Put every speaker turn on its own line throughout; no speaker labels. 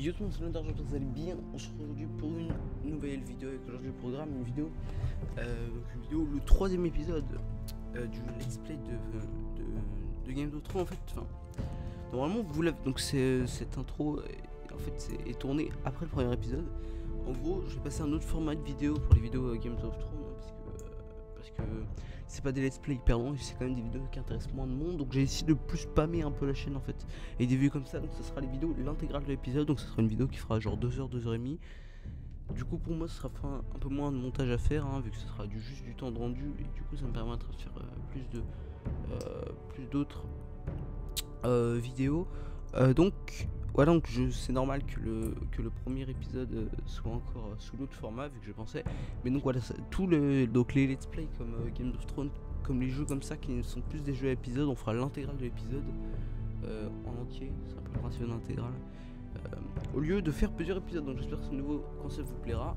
Yo tout le monde, c'est l'Inter, j'espère que vous allez bien. On se retrouve aujourd'hui pour une nouvelle vidéo avec aujourd'hui le programme, une vidéo, le troisième épisode du let's play de Game of Thrones en fait. Enfin, normalement vous l'avez, donc cette intro en fait est tournée après le premier épisode. En gros, je vais passer un autre format de vidéo pour les vidéos Game of Thrones parce que c'est pas des let's play hyper longs, c'est quand même des vidéos qui intéressent moins de monde, donc j'ai essayé de plus spammer un peu la chaîne en fait et des vues comme ça. Donc ça sera les vidéos, l'intégrale de l'épisode, donc ça sera une vidéo qui fera genre 2 heures, 2 heures et demie. Du coup pour moi ce sera un peu moins de montage à faire vu que ce sera juste du temps de rendu, et du coup ça me permettra de faire plus d'autres vidéos. Donc voilà, donc c'est normal que le premier épisode soit encore sous l'autre format vu que je pensais. Mais donc voilà, donc les let's play comme Game of Thrones, comme les jeux comme ça qui ne sont plus des jeux à épisodes, on fera l'intégrale de l'épisode en entier, c'est un peu le principe d'intégrale, au lieu de faire plusieurs épisodes. Donc j'espère que ce nouveau concept vous plaira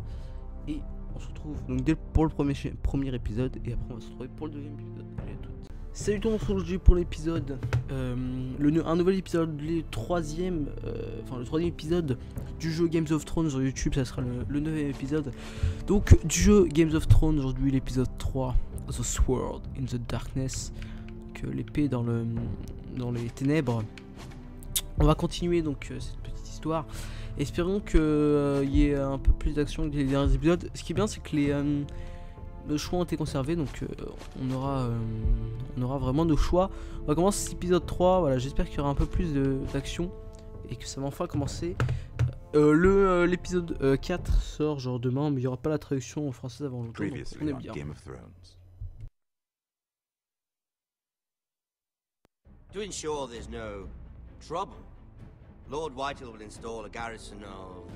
et on se retrouve donc pour le premier épisode, et après on va se retrouver pour le deuxième épisode. Allez, à toutes. Salut tout le monde, on se retrouve pour l'épisode, un nouvel épisode, le troisième épisode du jeu Games of Thrones sur YouTube. Ça sera le 9ème épisode donc du jeu Games of Thrones. Aujourd'hui l'épisode 3, The Sword in the Darkness, que l'épée dans les ténèbres. On va continuer donc cette petite histoire. Espérons qu'il y ait un peu plus d'action que les derniers épisodes. Ce qui est bien, c'est que le choix ont été conservés, donc on aura vraiment nos choix. On va commencer cet épisode 3, voilà, j'espère qu'il y aura un peu plus d'action et que ça va enfin commencer. L'épisode 4 sort genre demain, mais il n'y aura pas la traduction en français avant longtemps, donc on est bien.
To ensure there's no trouble, Lord Whitehall will install a garrison of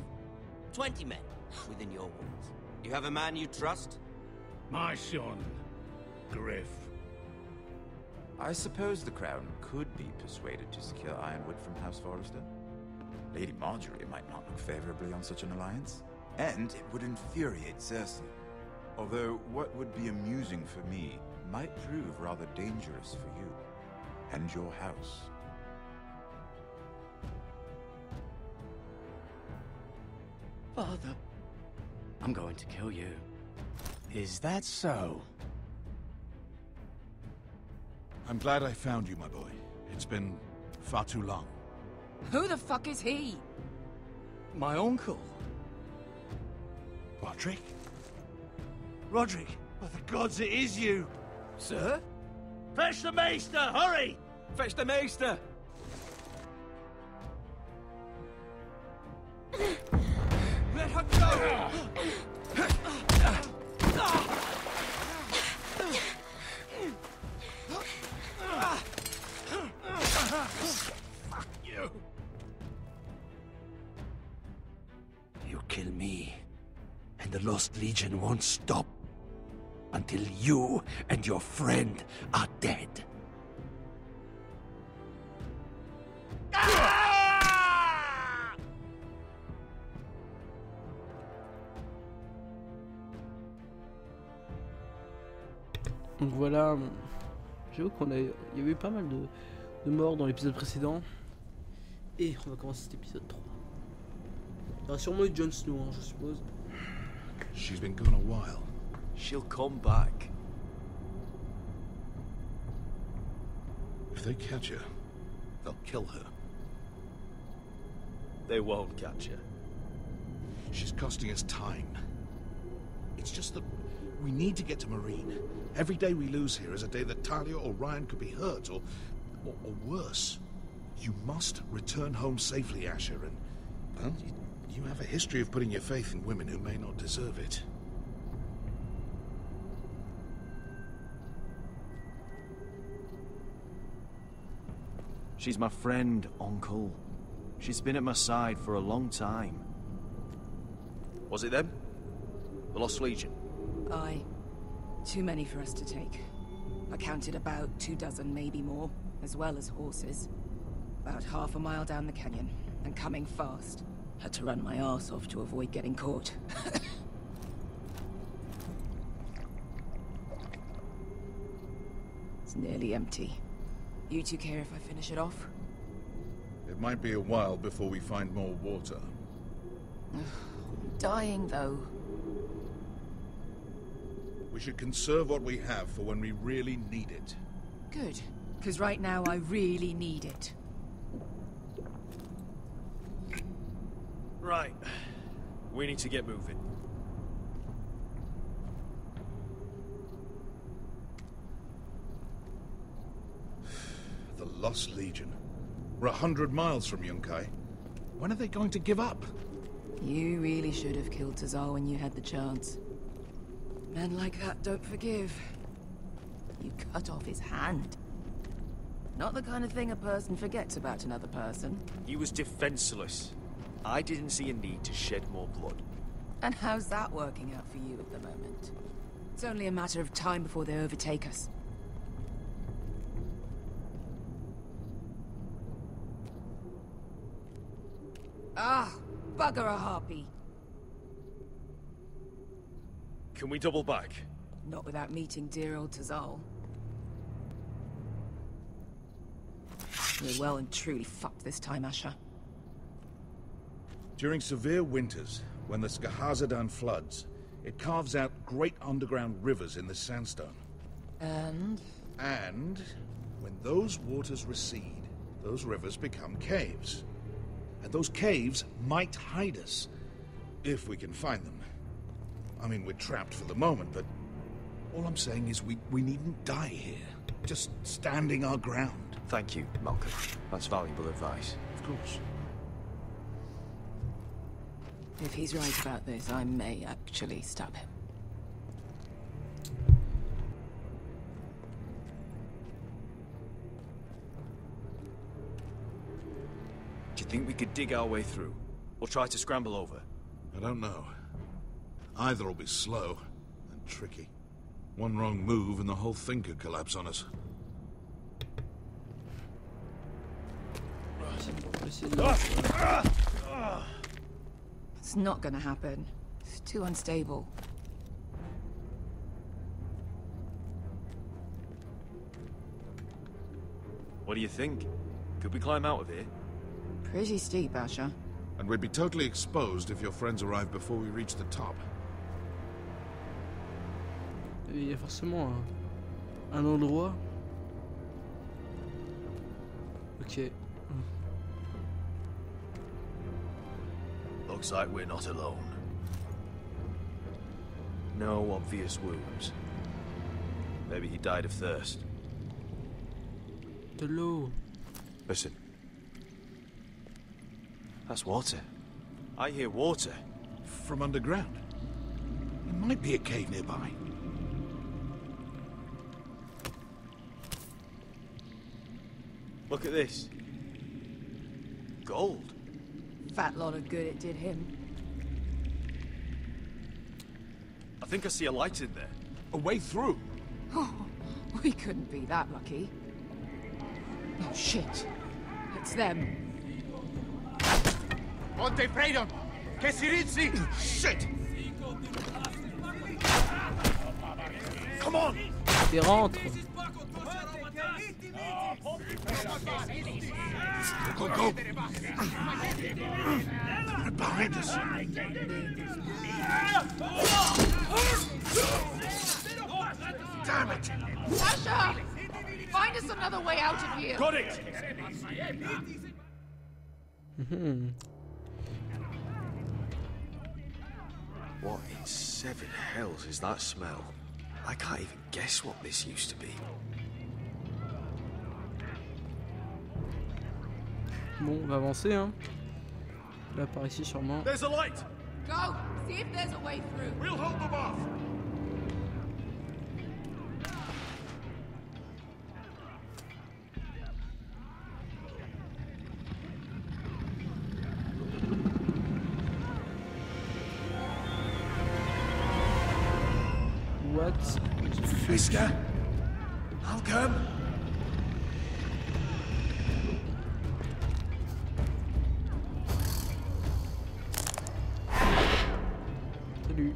20 men within your walls. You have a man you trust?
My son, Griff.
I suppose the Crown could be persuaded to secure Ironwood from House Forrester. Lady Marjorie might not look favorably on such an alliance, and it would infuriate Cersei. Although what would be amusing for me might prove rather dangerous for you and your house.
Father, I'm going to kill you. Is that so?
I'm glad I found you, my boy. It's been far too long.
Who the fuck is he?
My uncle.
Roderick? Roderick, by the gods, it is you!
Sir?
Fetch the maester, hurry!
Fetch the maester!
Let her go!
Fuck you! You kill me, and the Lost Legion won't stop until you and your friend are dead.
Donc voilà, j'avoue il y avait eu pas mal de morts dans l'épisode précédent. Et on va commencer cet épisode 3. Il y aura sûrement eu Jon Snow, je suppose.
She's been gone a while.
She'll come back.
If they catch her,
They'll kill her. They won't catch her.
she's costing us time. It's just that we need to get to Marine. Every day we lose here is a day that Talia or Ryan could be hurt, or worse. You must return home safely, Asher, and, well, you have a history of putting your faith in women who may not deserve it.
She's my friend, Uncle. She's been at my side for a long time. Was it them? The Lost Legion?
Aye. Too many for us to take. I counted about 24, maybe more, as well as horses. About half a mile down the canyon, and coming fast. Had to run my arse off to avoid getting caught. It's nearly empty. You two care if I finish it off?
It might be a while before we find more water.
Dying, though.
We should conserve what we have for when we really need it.
Good. Because right now I really need it.
Right. We need to get moving.
The Lost Legion. We're 100 miles from Yunkai. When are they going to give up?
You really should have killed Tazal when you had the chance. Men like that don't forgive. You cut off his hand. Not the kind of thing a person forgets about another person.
He was defenseless. I didn't see a need to shed more blood.
And how's that working out for you at the moment? It's only a matter of time before they overtake us. Ah, bugger a harpy.
Can we double back?
Not without meeting dear old Tazal. We're well and truly fucked this time, Asher.
During severe winters, when the Skahazadan floods, it carves out great underground rivers in the sandstone.
And
when those waters recede, those rivers become caves. And those caves might hide us, if we can find them. I mean, we're trapped for the moment, but all I'm saying is we needn't die here. Just standing our ground.
Thank you, Malcolm. That's valuable advice.
Of course.
if he's right about this, I may actually stab him.
Do you think we could dig our way through? Or try to scramble over?
I don't know. Either will be slow and tricky. One wrong move and the whole thing could collapse on us.
It's not gonna happen. It's too unstable.
What do you think? Could we climb out of here?
Pretty steep, Asher.
And we'd be totally exposed if your friends arrived before we reached the top.
Il y a forcément un endroit. Ok.
Looks like we're not alone. No obvious wounds. Maybe he died of thirst.
De l'eau.
Listen. That's water. I hear water.
From underground. There might be a cave nearby.
Look at this. Gold.
Fat lot of good it did him.
I think I see a light in there.
A way through.
Oh, we couldn't be that lucky. Oh shit. It's them.
Monte Freedom! Che si rizzi!
Shit!
Come on!
Et rentre.
Go, go! Behind us! Damn it!
Asher! Find us another way out of here!
Got it! What in seven hells is that smell? I can't even guess what this used to be.
Bon, on va avancer, hein. Là, par ici, sûrement.
There's a light!
Go! See if there's a way through.
We'll hold them off!
What?
Mister? Malcolm?
Salut.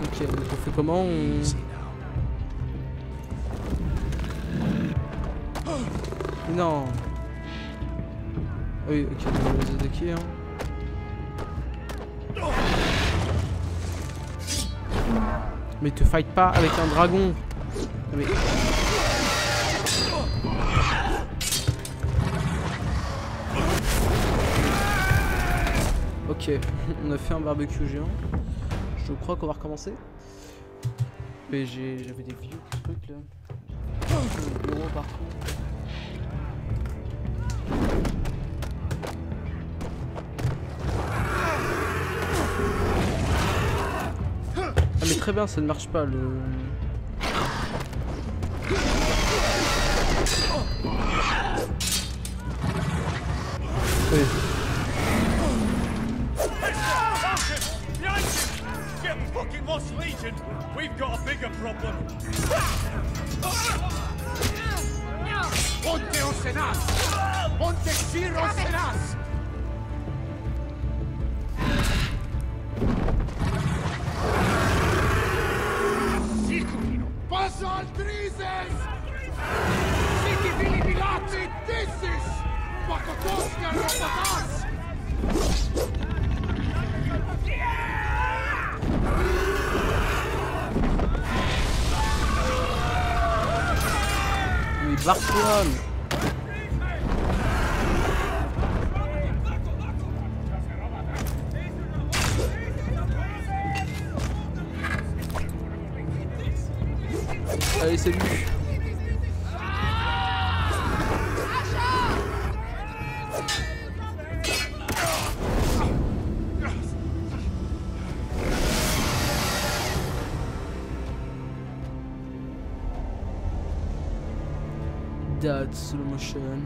Ok, donc on fait comment? Non. Oui, ok, on va les attaquer. Hein. Mais te fight pas avec un dragon. Mais... Ok, on a fait un barbecue géant. Je crois qu'on va recommencer. Mais j'avais des vieux trucs là. Le bureau par contre. Ah mais très bien, ça ne marche pas le... Oui.
Fucking Lost Legion! We've got a bigger problem! Ponte Osenas! Ponte Ciro Osenas! Sicurino! Passa al Trises! Siti Vilibilati Dissis! Pakotoska Robotas!
Mais Barcelone. Allez, salut. That's slow motion.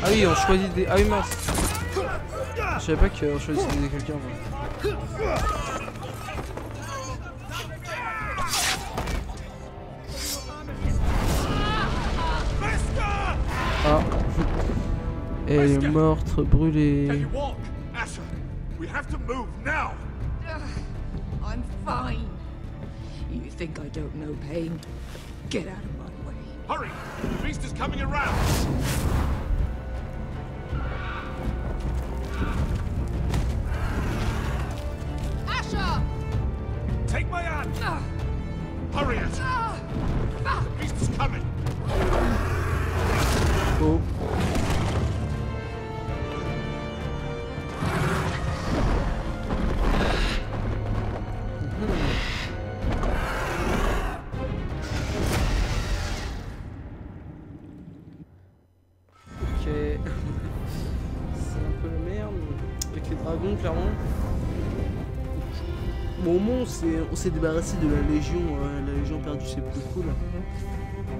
Ah oui, on choisit des... Ah oui, mince. Je savais pas qu'on choisissait des quelqu'un. Ah. Elle est morte, brûlée.
I'm fine. You think I don't know pain? Get out of my way.
Hurry! The beast is coming around!
Asher!
Take my hand! Hurry it! The beast is coming!
Oh. Clairement. Bon, au moins on s'est débarrassé de la Légion perdue, c'est plus cool.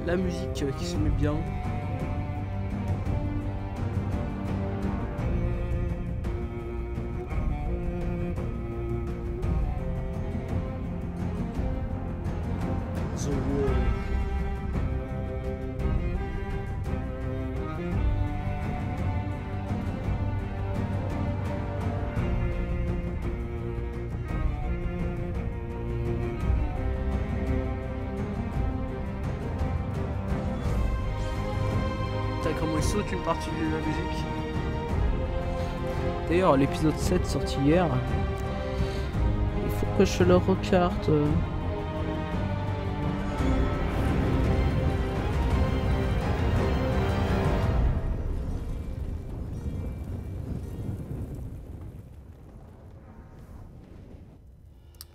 La musique qui se met bien. The Wall. Comment il saute une partie de la musique. D'ailleurs, l'épisode 7 sorti hier, il faut que je le regarde.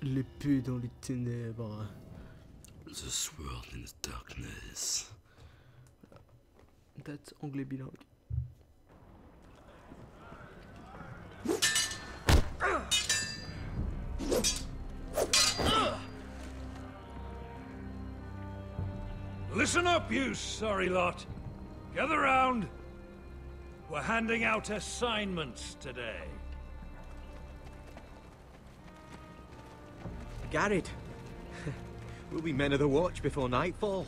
L'épée dans les ténèbres.
The sword in the darkness.
Date anglais bilingue.
Listen up, you sorry lot. Gather round. We're handing out assignments today.
Garrett, we'll be men of the watch before nightfall.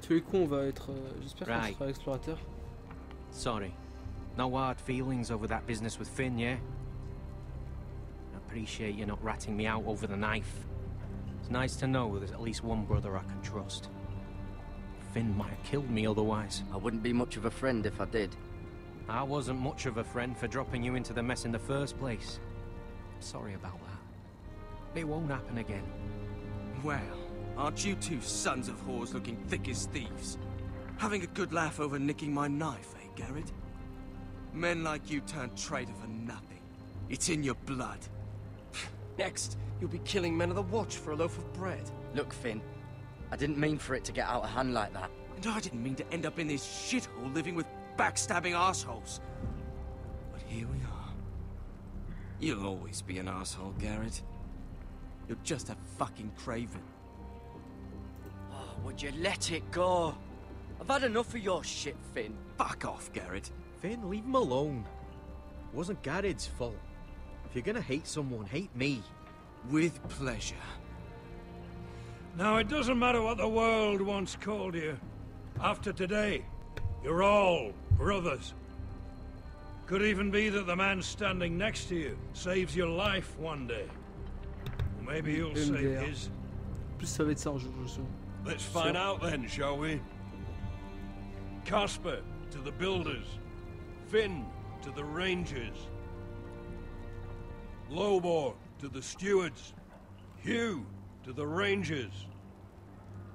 Tous les coups, on va être. J'espère qu'on sera explorateur.
Sorry. No hard feelings over that business with Finn, yeah? I appreciate you not ratting me out over the knife. It's nice to know there's at least one brother I can trust. Finn might have killed me otherwise.
I wouldn't be much of a friend if I did.
I wasn't much of a friend for dropping you into the mess in the first place. Sorry about that. It won't happen again.
Well, aren't you two sons of whores looking thick as thieves? Having a good laugh over nicking my knife, eh, Garrett? Men like you turn traitor for nothing. It's in your blood. Next, you'll be killing men of the Watch for a loaf of bread.
Look, Finn, I didn't mean for it to get out of hand like that.
And I didn't mean to end up in this shithole living with backstabbing assholes. But here we are. You'll always be an asshole, Garrett. You're just a fucking craven.
Oh, would you let it go? I've had enough of your shit, Finn.
Fuck off, Garrett.
Finn, leave him alone. It wasn't Garrett's fault. If you're gonna hate someone, hate me.
With pleasure.
Now, it doesn't matter what the world once called you. After today, you're all brothers. Could even be that the man standing next to you saves your life one day. Or maybe you'll save his.
Plus ça va être ça un jour, je suis.
Let's find out then, shall we? Casper to the builders. Finn to the rangers. Lobor to the stewards. Hugh to the rangers.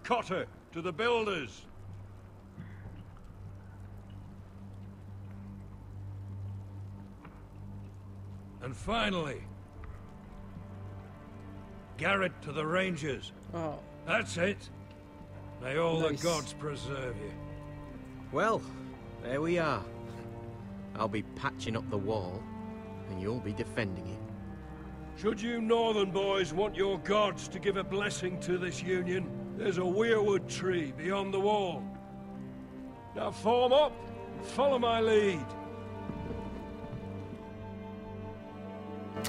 Cotter to the builders. And finally, Garrett to the rangers.
Oh.
That's it. May all the gods preserve you.
Well, there we are. I'll be patching up the wall, and you'll be defending it.
Should you northern boys want your gods to give a blessing to this union, there's a weirwood tree beyond the wall. Now form up and follow my lead.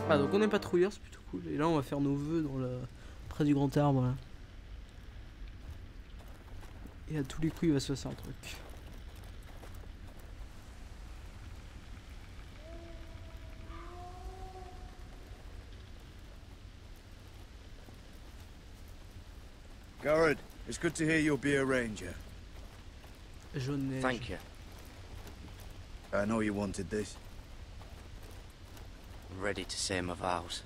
Ah, donc on est patrouilleur, c'est plutôt cool. Et là on va faire nos vœux dans le... près du grand arbre là. Et à tous les coups il va se passer un truc.
Garrett, it's good to hear you'll be a ranger.
Jaune neige.
Thank you.
I know you wanted this.
I'm ready to say my vows.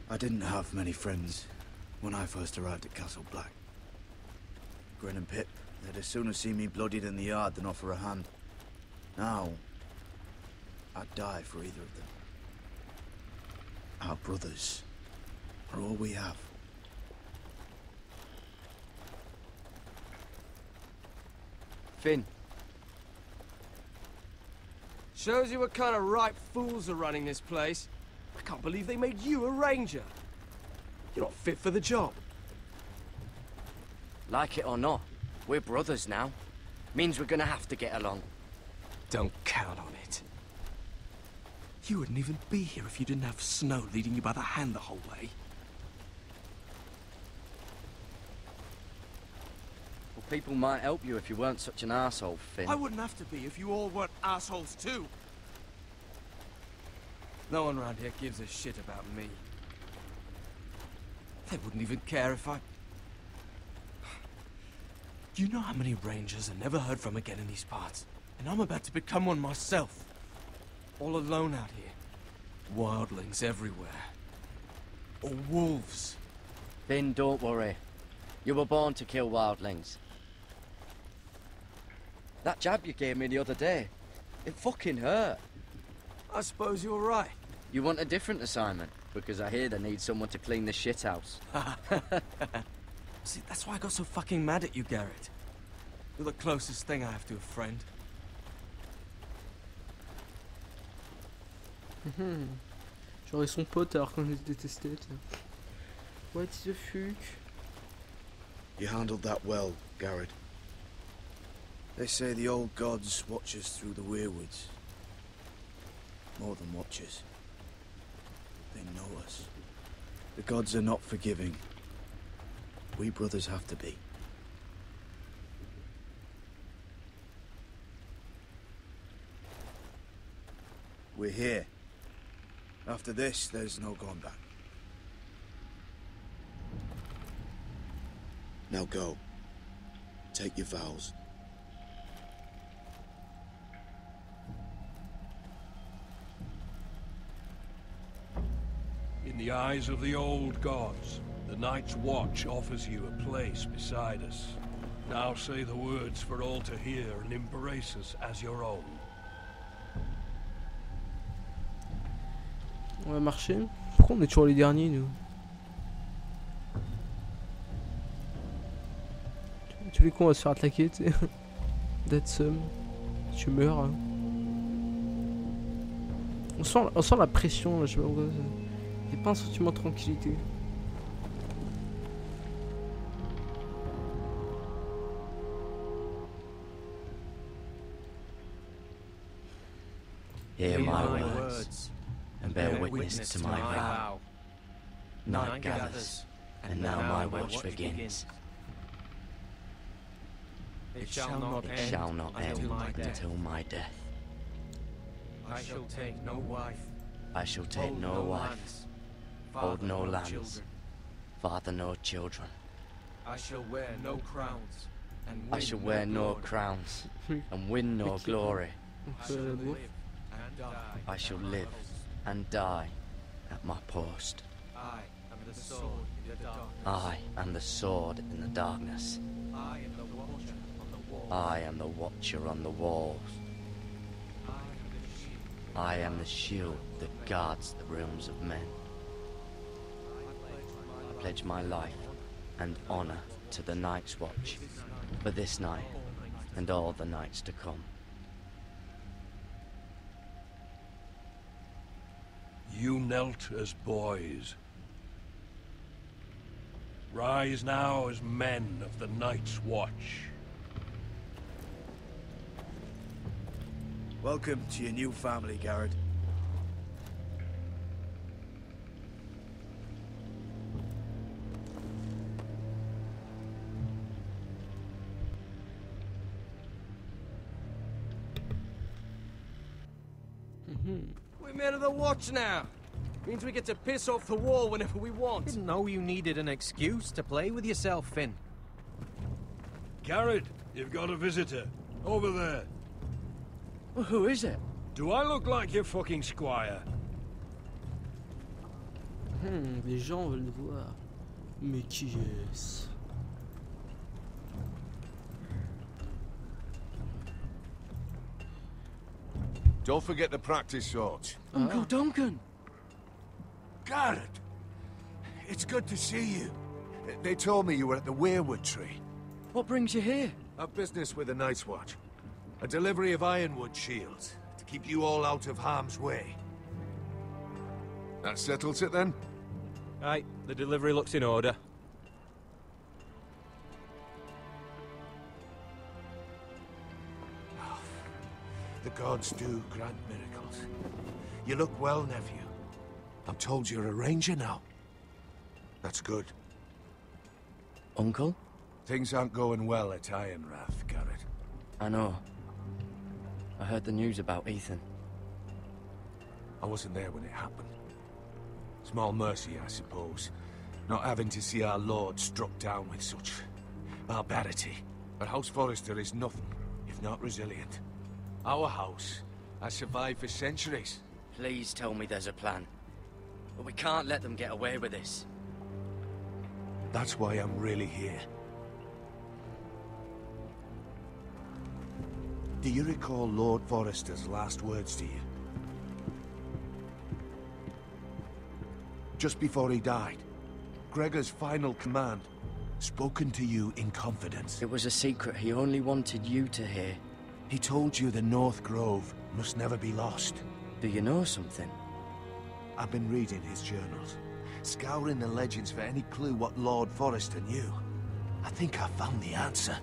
I didn't have many friends when I first arrived at Castle Black. Grin and Pip, they'd as soon see me bloodied in the yard than offer a hand. Now, I'd die for either of them. Our brothers are all we have.
Finn.
Shows you what kind of ripe fools are running this place. I can't believe they made you a ranger. You're not fit for the job.
Like it or not, we're brothers now. Means we're gonna have to get along.
Don't count on it. You wouldn't even be here if you didn't have Snow leading you by the hand the whole way.
Well, people might help you if you weren't such an arsehole, Finn.
I wouldn't have to be if you all weren't assholes too. No one around here gives a shit about me. They wouldn't even care if I... Do you know how many rangers are never heard from again in these parts? And I'm about to become one myself. All alone out here. Wildlings everywhere. Or wolves.
Finn, don't worry. You were born to kill wildlings. That jab you gave me the other day, it fucking hurt.
I suppose you're right.
You want a different assignment? Because I hear they need someone to clean the shithouse.
See, that's why I got so fucking mad at you, Garrett. You're the closest thing I have to a friend.
J'aurais son pote alors qu'on les détestait. What the fuck?
You handled that well, Garrett. They say the old gods watch us through the weirwoods. More than watchers. They know us. The gods are not forgiving. We brothers have to be. We're here. After this, there's no going back. Now go. Take your vows.
In the eyes of the old gods, the Night's Watch offers you a place beside us. Now say the words for all to hear and embrace us as your own.
On va marcher. Pourquoi on est toujours les derniers, nous? Tous les cons, on va se faire attaquer, tu sais. Dead Sum. Tu meurs. Hein. On sent la pression, là, je sais pas pourquoi. Il n'y a pas un sentiment de tranquillité.
Hear my words, and bear witness to my vow. Night gathers, and now my watch begins. It shall not end until my death. I shall take no wife. I shall take no wife. Hold no lands. Father no children. I shall wear no crowns. I shall wear no crowns and win no glory. I shall live and die at my post. I am the sword in the darkness. I am the sword in the darkness. I am the watcher on the walls. I am the watcher on the walls. I am the shield that guards the realms of men. I pledge my life and honor to the Night's Watch for this night and all the nights to come.
You knelt as boys. Rise now as men of the Night's Watch.
Welcome to your new family, Garrett.
We're men of the Watch now. Means we get to piss off the wall whenever we want.
Didn't know you needed an excuse to play with yourself, Finn.
Garrett, you've got a visitor. Over there.
Well, who is it?
Do I look like your fucking squire?
Les gens veulent voir. Mais qui est-ce?
Don't forget the practice shorts.
Uncle Duncan!
Garrett! It's good to see you. They told me you were at the Weirwood tree.
What brings you here?
A business with the Night's Watch. A delivery of ironwood shields, to keep you all out of harm's way. That settles it then?
Aye, the delivery looks in order.
The gods do grant miracles. You look well, nephew. I'm told you're a ranger now. That's good.
Uncle?
Things aren't going well at Ironrath, Garrett.
I know. I heard the news about Ethan.
I wasn't there when it happened. Small mercy, I suppose. Not having to see our lord struck down with such barbarity. But House Forrester is nothing, if not resilient. Our house has survived for centuries.
Please tell me there's a plan. But we can't let them get away with this.
That's why I'm really here. Do you recall Lord Forrester's last words to you? Just before he died, Gregor's final command, spoken to you in confidence.
It was a secret he only wanted you to hear.
He told you the North Grove must never be lost.
Do you know something?
I've been reading his journals, scouring the legends for any clue what Lord Forrester knew. I think I found the answer.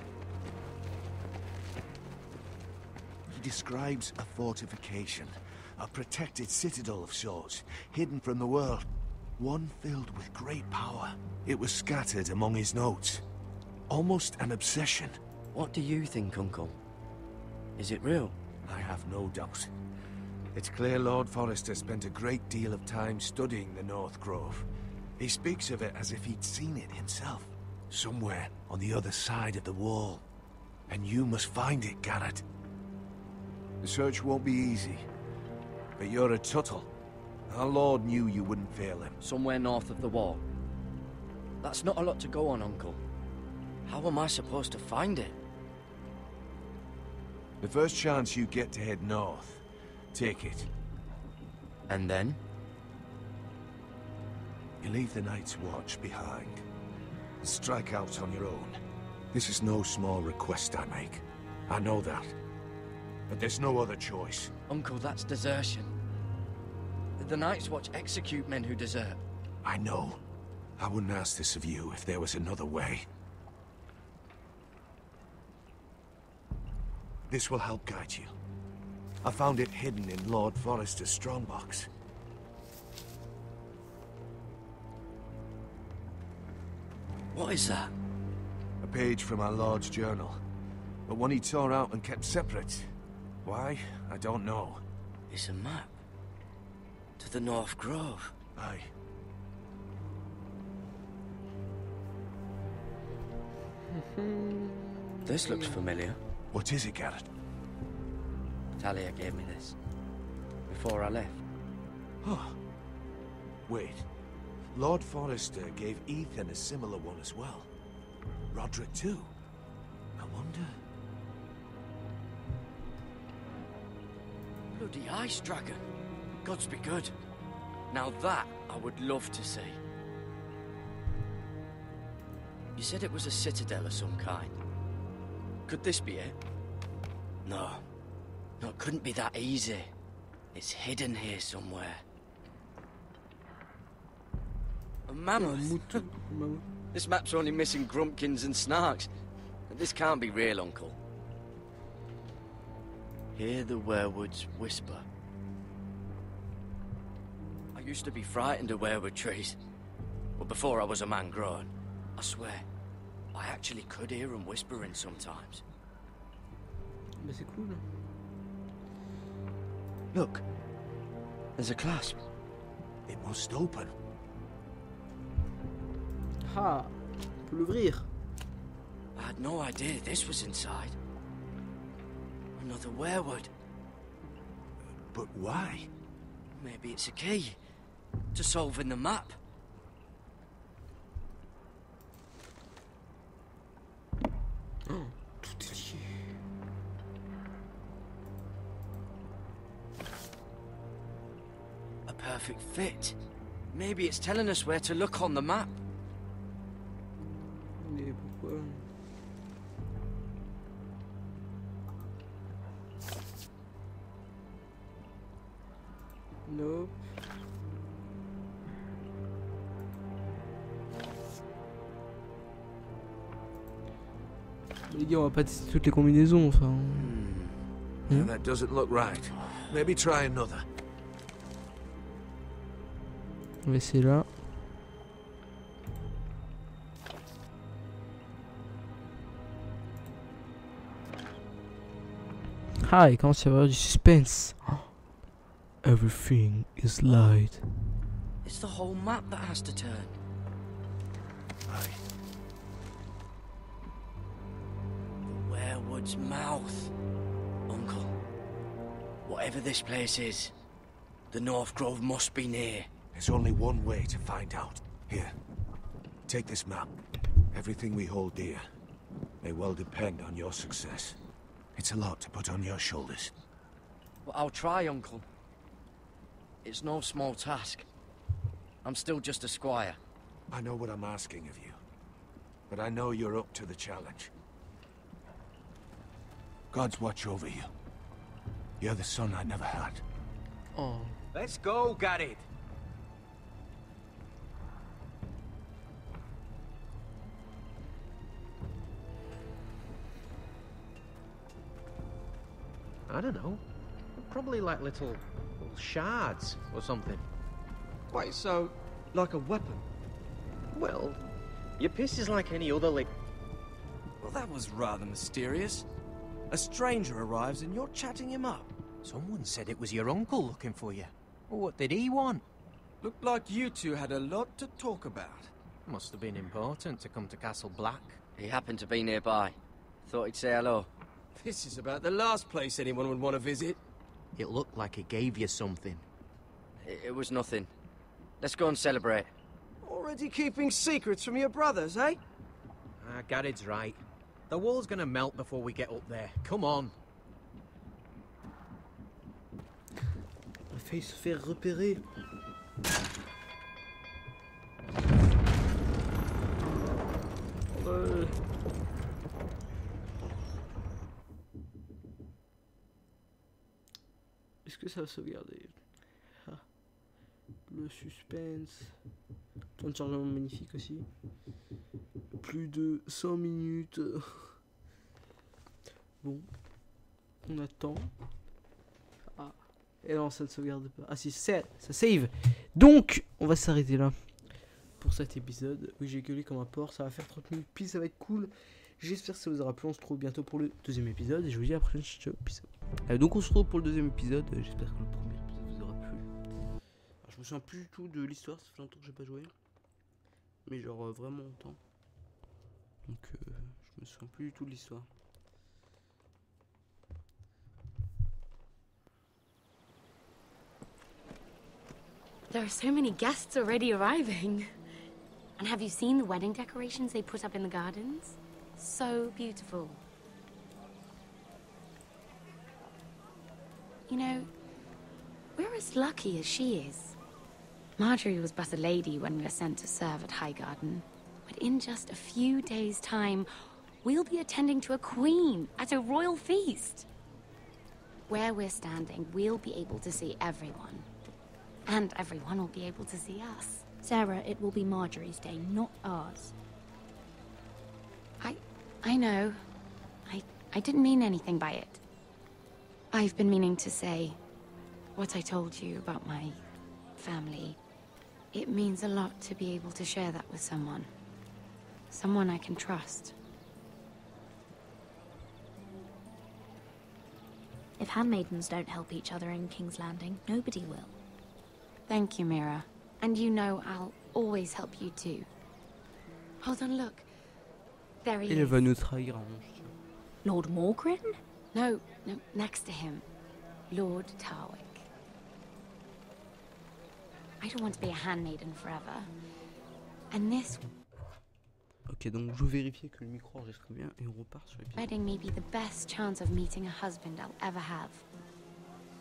He describes a fortification, a protected citadel of sorts, hidden from the world. One filled with great power. It was scattered among his notes. Almost an obsession.
What do you think, Uncle? Is it real?
I have no doubt.
It's clear Lord Forrester spent a great deal of time studying the North Grove. He speaks of it as if he'd seen it himself, somewhere on the other side of the wall. And you must find it, Garrett. The search won't be easy, but you're a Tuttle. Our Lord knew you wouldn't fail him.
Somewhere north of the wall. That's not a lot to go on, Uncle. How am I supposed to find it?
The first chance you get to head north, take it.
And then?
You leave the Night's Watch behind. And strike out on your own. This is no small request I make. I know that. But there's no other choice.
Uncle, that's desertion. The Night's Watch execute men who desert.
I know. I wouldn't ask this of you if there was another way. This will help guide you. I found it hidden in Lord Forrester's strongbox.
What is that?
A page from our Lord's journal. But one he tore out and kept separate. Why? I don't know.
It's a map. To the North Grove.
Aye.
This looks familiar.
What is it, Garrett?
Talia gave me this. Before I left.
Oh. Wait. Lord Forrester gave Ethan a similar one as well. Roderick too. I wonder...
Bloody ice dragon. Gods be good. Now that I would love to see. You said it was a citadel of some kind. Could this be it? No. No, it couldn't be that easy. It's hidden here somewhere. A mammoth? This map's only missing grumpkins and snarks. This can't be real, Uncle. Hear the werewoods whisper. I used to be frightened of werewood trees. But before I was a man grown, I swear, I actually could hear them whispering sometimes.
Mais c'est cool.
Look, there's a clasp.
It must open.
Ah, on peut l'ouvrir.
I had no idea this was inside. Another werewood.
But why?
Maybe it's a key to solving the map.
Oh, tout est lié.
A perfect fit. Maybe it's telling us where to look on the map.
Mais pourquoi? Nope. Les gars, on va pas tester toutes les combinaisons, enfin.
That doesn't look right. Maybe try another.
On va essayer là. Ah, il commence à y avoir du suspense. Everything is light.
It's the whole map that has to turn.
Aye.
The werewood's mouth. Uncle, whatever this place is, the North Grove must be near.
There's only one way to find out. Here, take this map. Everything we hold dear may well depend on your success. It's a lot to put on your shoulders.
But I'll try, Uncle. It's no small task. I'm still just a squire.
I know what I'm asking of you, but I know you're up to the challenge. God's watch over you. You're the son I never had.
Oh.
Let's go, Garrett.
I don't know. Probably like little shards or something.
Wait, so, like a weapon?
Well, your piss is like any other
Well, that was rather mysterious. A stranger arrives and you're chatting him up.
Someone said it was your uncle looking for you. What did he want?
Looked like you two had a lot to talk about.
Must have been important to come to Castle Black.
He happened to be nearby. Thought he'd say hello.
This is about the last place anyone would want to visit.
It looked like he gave you something.
It was nothing. Let's go and celebrate.
Already keeping secrets from your brothers, eh?
Gared's right. The wall's gonna melt before we get up there. Come on.
Il a failli se faire repérer. Est-ce que ça va sauvegarder? Ah. Le suspense. Temps de chargement magnifique aussi. Plus de 100 minutes. Bon. On attend. Ah. Et non, ça ne sauvegarde pas. Ah si, ça save. Donc, on va s'arrêter là. Pour cet épisode. Oui, j'ai gueulé comme un porc. Ça va faire 30 minutes. Puis ça va être cool. J'espère que ça vous aura plu. On se retrouve bientôt pour le deuxième épisode. Et je vous dis à la prochaine. Ciao. Peace out. Donc on se retrouve pour le deuxième épisode. J'espère que le premier épisode vous aura plu. Alors, je me souviens plus du tout de l'histoire. Ça fait longtemps que j'ai pas joué. Mais genre vraiment longtemps. Donc je me souviens plus du tout de l'histoire.
There are so many guests already arriving. And have you seen the wedding decorations they put up in the gardens? So beautiful. You know, we're as lucky as she is. Marjorie was but a lady when we were sent to serve at Highgarden. But in just a few days' time, we'll be attending to a queen at a royal feast. Where we're standing, we'll be able to see everyone. And everyone will be able to see us.
Sarah, it will be Marjorie's day, not ours.
I know. I didn't mean anything by it. I've been meaning to say what I told you about my family. It means a lot to be able to share that with someone. Someone I can trust.
If handmaidens don't help each other in King's Landing, nobody will.
Thank you, Mira. And you know I'll always help you too. Hold on, look. There he
Il
is.
va nous trahir, hein,
Lord Morgrin?
No, next to him. Lord Tarwick. I don't want to be a handmaiden forever. And this
Ok, donc je vérifie que le micro enregistre bien et on repart sur l'épisode.
wedding may be the best chance of meeting a husband I'll ever have.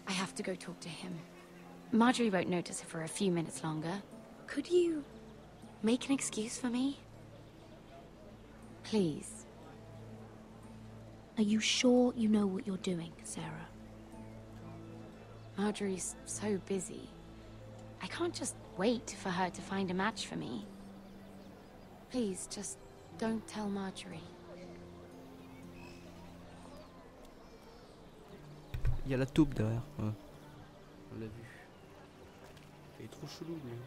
I have to go talk to him. Marjorie won't notice it for a few minutes longer. Could you make an excuse for me? Please.
Are you sure you know what you're doing, Sarah?
Marjorie's so busy. I can't just wait for her to find a match for me. Please, just don't tell Marjorie.
Il y a la taupe derrière. Ouais. On l'a vu. Il est trop chelou lui.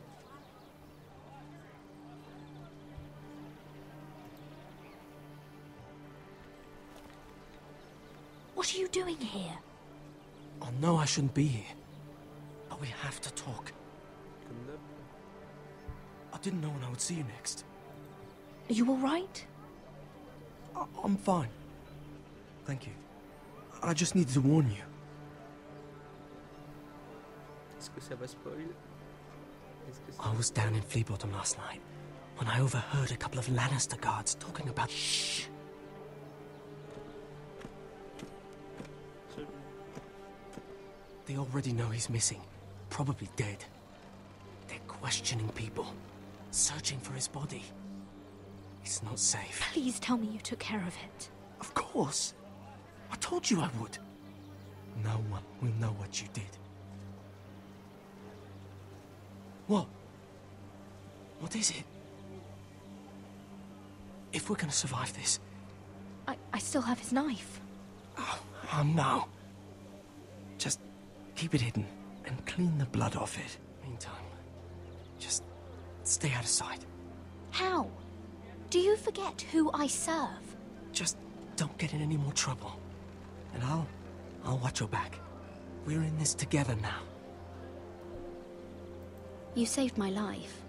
What are you doing here?
I know I shouldn't be here, but we have to talk. I didn't know when I would see you next.
Are you all right?
I'm fine. Thank you. I just needed to warn you.
Est-ce que ça va spoil?
I was down in Fleabottom last night when I overheard a couple of Lannister guards talking about... Shh! They already know he's missing. Probably dead. They're questioning people. Searching for his body. It's not safe.
Please tell me you took care of it.
Of course. I told you I would. No one will know what you did. What? What is it? If we're gonna survive this...
I still have his knife.
Oh no. Just keep it hidden and clean the blood off it. Meantime, just stay out of sight.
How? Do you forget who I serve?
Just don't get in any more trouble. And I'll watch your back. We're in this together now.
You saved my life.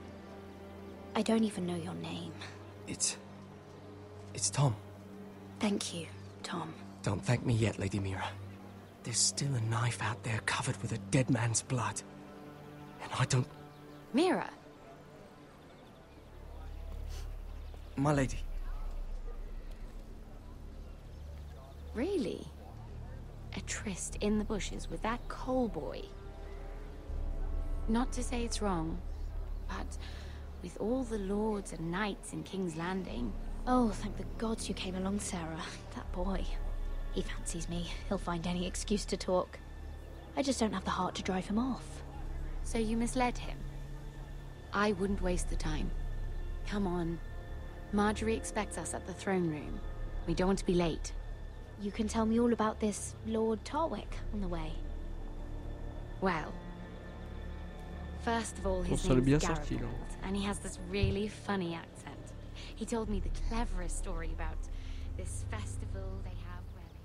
I don't even know your name.
It's Tom.
Thank you, Tom.
Don't thank me yet, Lady Mira. There's still a knife out there covered with a dead man's blood. And I don't...
Mira?
My lady.
Really? A tryst in the bushes with that coal boy? Not to say it's wrong, but with all the lords and knights in King's Landing...
Oh, thank the gods you came along, Sarah. That boy. He fancies me. He'll find any excuse to talk. I just don't have the heart to drive him off.
So you misled him? I wouldn't waste the time. Come on. Marjorie expects us at the throne room. We don't want to be late.
You can tell me all about this Lord Tarwick on the way.
Well, first of all, his
On
name's
bien sorti,
Garibald, and he has this really funny accent. He told me the cleverest story about this festival they have where they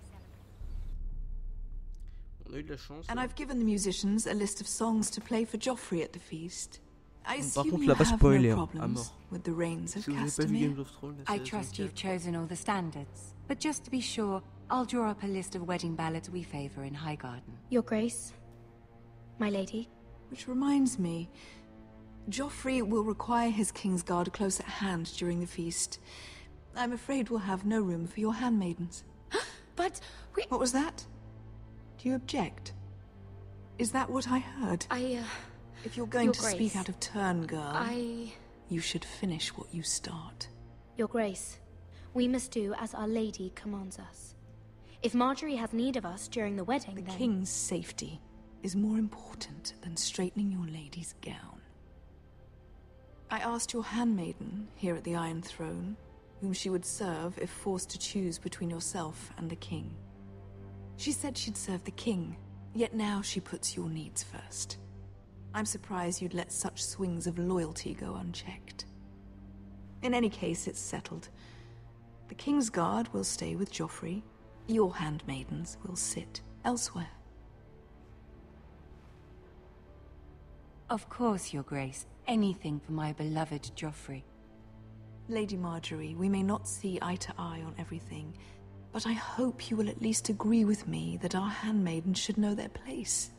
celebrate.
On a eu de la chance.
And I've given the musicians a list of songs to play for Joffrey at the feast. I
Par
assume
contre,
you
là, pas
have
spoiler,
no
à
problems
mort.
with the reigns of
Si vous n'avez pas vu
Castamere.
Game of Thrones, la
I
série
trust
sur
you've chosen all the standards. But just to be sure, I'll draw up a list of wedding ballads we favor in Highgarden.
Your Grace, my lady.
Which reminds me, Joffrey will require his Kingsguard close at hand during the feast. I'm afraid we'll have no room for your handmaidens.
But we...
What was that? Do you object? Is that what I heard? If you're going
Your
to
Grace,
speak out of turn, girl,
I...
you should finish what you start.
Your Grace, we must do as Our Lady commands us. If Marjorie has need of us during the wedding,
The
then...
king's safety is more important than straightening your lady's gown. I asked your handmaiden here at the Iron Throne whom she would serve if forced to choose between yourself and the king. She said she'd serve the king, yet now she puts your needs first. I'm surprised you'd let such swings of loyalty go unchecked. In any case, it's settled. The Kingsguard will stay with Joffrey. Your handmaidens will sit elsewhere.
Of course, Your Grace. Anything for my beloved Joffrey.
Lady Marjorie, we may not see eye to eye on everything, but I hope you will at least agree with me that our handmaidens should know their place.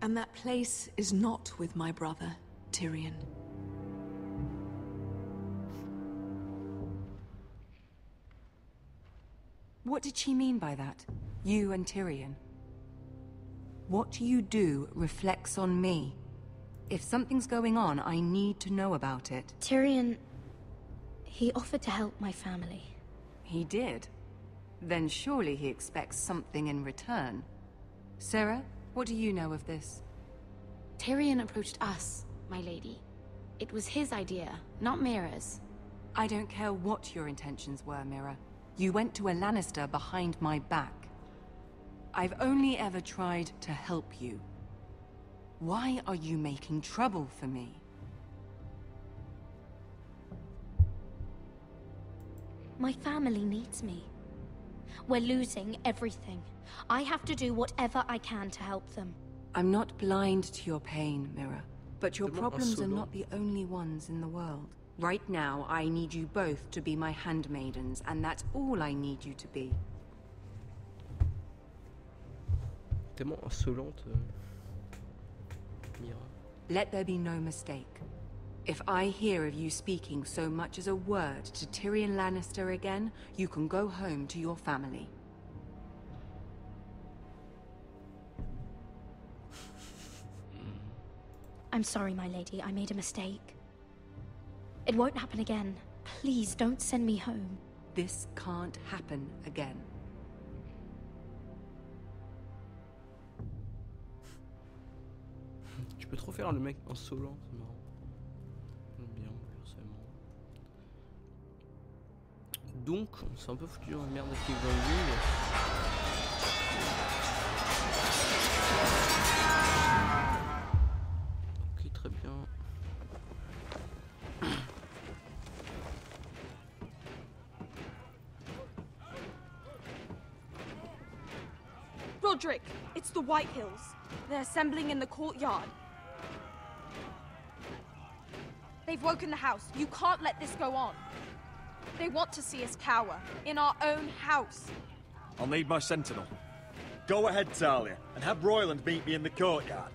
And that place is not with my brother, Tyrion.
What did she mean by that? You and Tyrion? What you do reflects on me. If something's going on, I need to know about it.
Tyrion... he offered to help my family.
He did? Then surely he expects something in return. Sarah, what do you know of this?
Tyrion approached us, my lady. It was his idea, not Mira's.
I don't care what your intentions were, Mira. You went to a Lannister behind my back. I've only ever tried to help you. Why are you making trouble for me?
My family needs me. We're losing everything. I have to do whatever I can to help them.
I'm not blind to your pain, Mira. But your problems are not the only ones in the world. Right now, I need you both to be my handmaidens, and that's all I need you to be.
Tellement insolente, Mira.
Let there be no mistake. If I hear of you speaking so much as a word to Tyrion Lannister again, you can go home to your family.
I'm sorry, my lady. I made a mistake. It won't happen again. Please, don't send me home.
This can't happen again.
Tu peux trop faire le mec insolent, c'est marrant. J'aime bien, personnellement. Donc, on s'est un peu foutu dans la merde avec les Gangling. Ok, très bien.
Roderick, it's the Whitehills. They're assembling in the courtyard. They've woken the house. You can't let this go on. They want to see us cower, in our own house.
I'll need my sentinel. Go ahead, Talia, and have Royland meet me in the courtyard.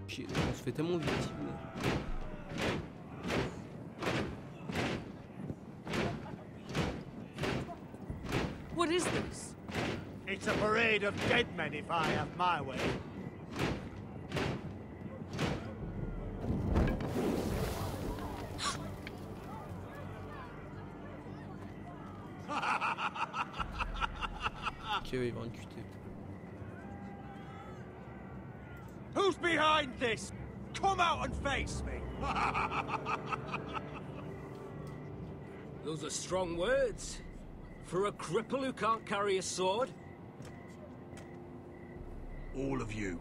Ok, on se fait tellement victime.
What is this?
It's a parade of dead men if I have my way.
Ok, il va y avoir une QT.
Who's behind this? Come out and face me!
Those are strong words. For a cripple who can't carry a sword?
All of you,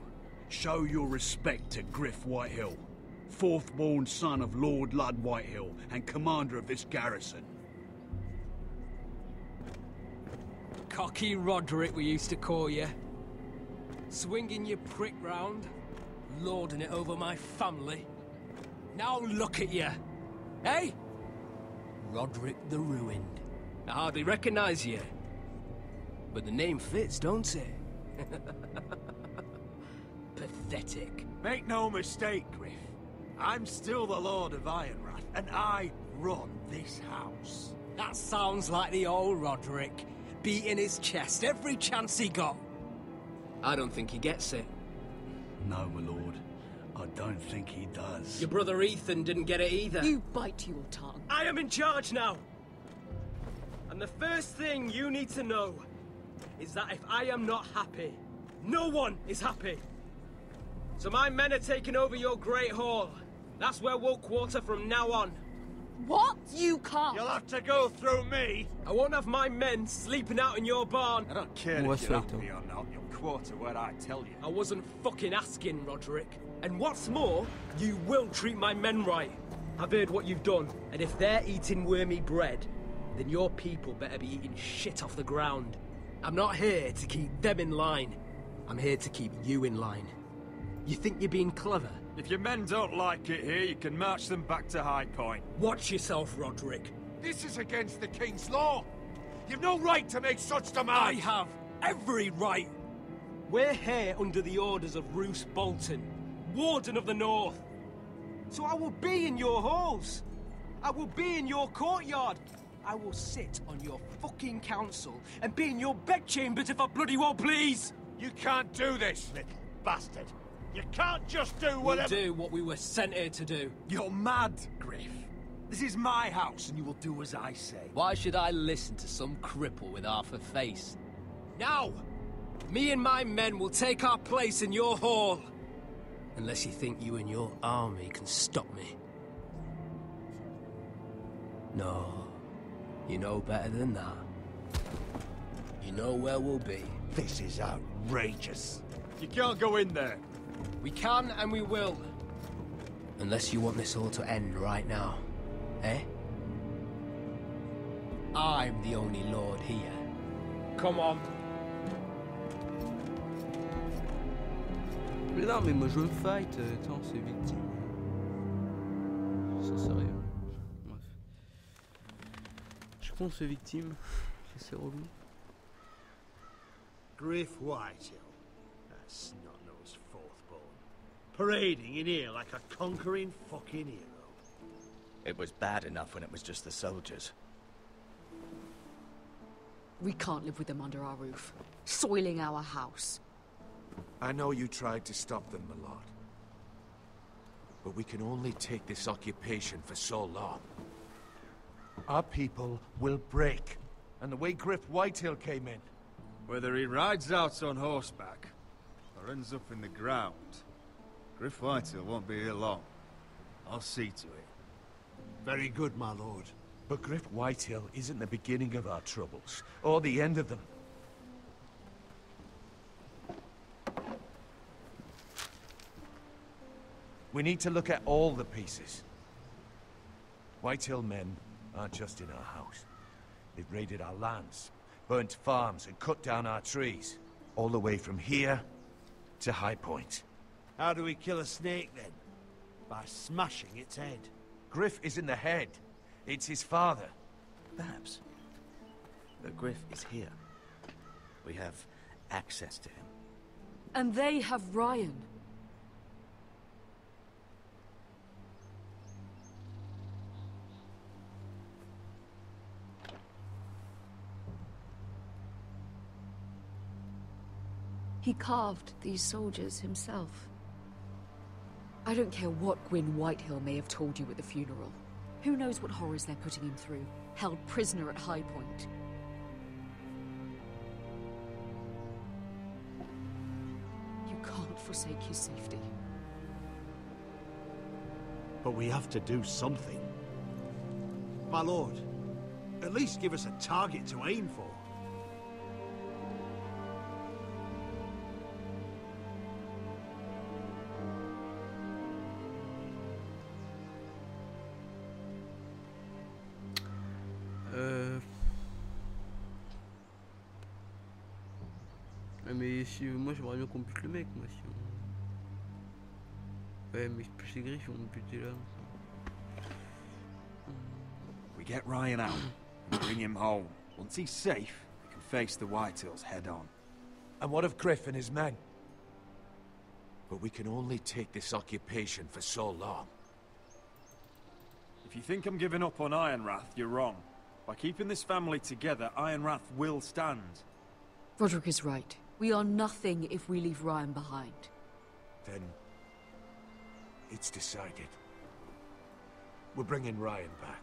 show your respect to Griff Whitehill, fourth-born son of Lord Lud Whitehill and commander of this garrison.
Cocky Roderick, we used to call you. Swinging your prick round, lording it over my family. Now look at you. Hey? Roderick the Ruined. I hardly recognize you. But the name fits, don't it? Pathetic.
Make no mistake, Griff. I'm still the Lord of Ironrath, and I run this house.
That sounds like the old Roderick, beating his chest every chance he got. I don't think he gets it.
No, my lord. I don't think he does.
Your brother Ethan didn't get it either.
You bite your tongue.
I am in charge now. And the first thing you need to know is that if I am not happy, no one is happy. So my men are taking over your Great Hall. That's where we'll quarter from now on.
What? You can't.
You'll have to go through me.
I won't have my men sleeping out in your barn.
I don't care if you're happy or not. You'll quarter where I tell you.
I wasn't fucking asking, Roderick. And what's more, you will treat my men right. I've heard what you've done, and if they're eating wormy bread, then your people better be eating shit off the ground. I'm not here to keep them in line. I'm here to keep you in line. You think you're being clever?
If your men don't like it here, you can march them back to High Point.
Watch yourself, Roderick.
This is against the King's law. You've no right to make such demands.
I have every right. We're here under the orders of Roose Bolton, Warden of the North. So I will be in your halls. I will be in your courtyard. I will sit on your fucking council and be in your bedchambers if I bloody well please.
You can't do this, little bastard. You can't just do whatever...
We'll do what we were sent here to do.
You're mad, Griff. This is my house and you will do as I say.
Why should I listen to some cripple with half a face? Now, me and my men will take our place in your hall. Unless you think you and your army can stop me. No, you know better than that. You know where we'll be.
This is outrageous.
You can't go in there.
We can and we will. Unless you want this all to end right now. Eh? I'm the only lord here. Come on.
Mais non, mais moi je veux fight. Attends, c'est victime. Ça sérieux. Bref. Je pense c'est victime. C'est relou.
Griff Whitehill. That's not knows fourth-born. Parading in here like a conquering fucking hero.
It was bad enough when it was just the soldiers.
We can't live with them under our roof, soiling our house.
I know you tried to stop them, my lord. But we can only take this occupation for so long. Our people will break. And the way Griff Whitehill came in.
Whether he rides out on horseback or ends up in the ground, Griff Whitehill won't be here long. I'll see to it.
Very good, my lord.
But Griff Whitehill isn't the beginning of our troubles, or the end of them. We need to look at all the pieces. Whitehill men aren't just in our house. They've raided our lands, burnt farms, and cut down our trees. All the way from here to High Point.
How do we kill a snake, then? By smashing its head.
Griff isn't the head. It's his father.
Perhaps. But Griff is here. We have access to him.
And they have Ryan. He carved these soldiers himself. I don't care what Gwyn Whitehill may have told you at the funeral. Who knows what horrors they're putting him through, held prisoner at High Point. You can't forsake his safety.
But we have to do something. My lord, at least give us a target to aim for.
Mais si moi j'aimerais bien qu'on bute le mec, moi si on... Ouais mais plus les griffes, on me buter là.
We get Ryan out and bring him home. Once he's safe, we can face the Whitehills head on.
And what of Griff and his men? But we can only take this occupation for so long.
If you think I'm giving up on Ironrath, you're wrong. By keeping this family together, Ironrath will stand.
Roderick is right. We are nothing if we leave Ryan behind.
Then... it's decided. We're bringing Ryan back.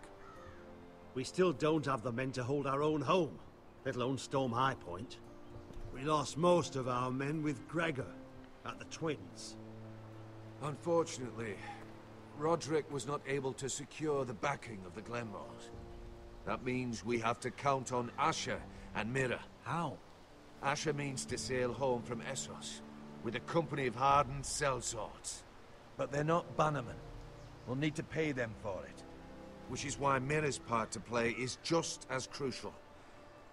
We still don't have the men to hold our own home, let alone storm High Point. We lost most of our men with Gregor at the Twins.
Unfortunately, Roderick was not able to secure the backing of the Glenmores. That means we have to count on Asher and Mira.
How?
Asher means to sail home from Essos, with a company of hardened sellswords. But they're not bannermen. We'll need to pay them for it. Which is why Mira's part to play is just as crucial.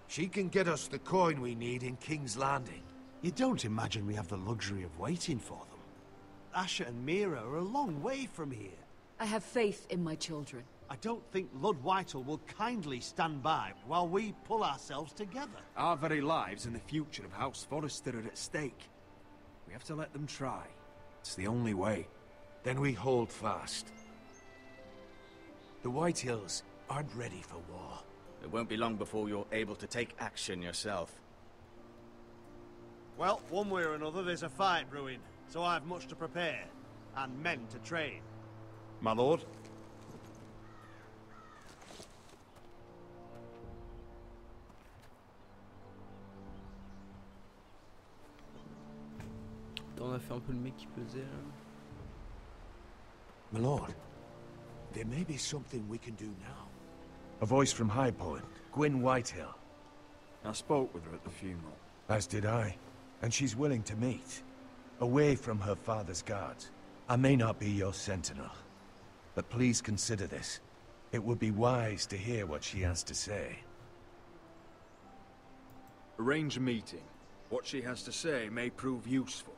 She can get us the coin we need in King's Landing.
You don't imagine we have the luxury of waiting for them? Asher and Mira are a long way from here.
I have faith in my children.
I don't think Lord Whitehill will kindly stand by while we pull ourselves together.
Our very lives and the future of House Forrester are at stake. We have to let them try. It's the only way.
Then we hold fast. The Whitehills aren't ready for war.
It won't be long before you're able to take action yourself.
Well, one way or another there's a fight brewing, so I have much to prepare, and men to train.
My lord?
On a fait un peu le mec qui pesait là.
My lord, there may be something we can do now. A voice from High Point, Gwyn Whitehill.
I spoke with her at the funeral.
As did I. And she's willing to meet. Away from her father's guards. I may not be your sentinel. But please consider this. It would be wise to hear what she has to say.
Arrange a meeting. What she has to say may prove useful.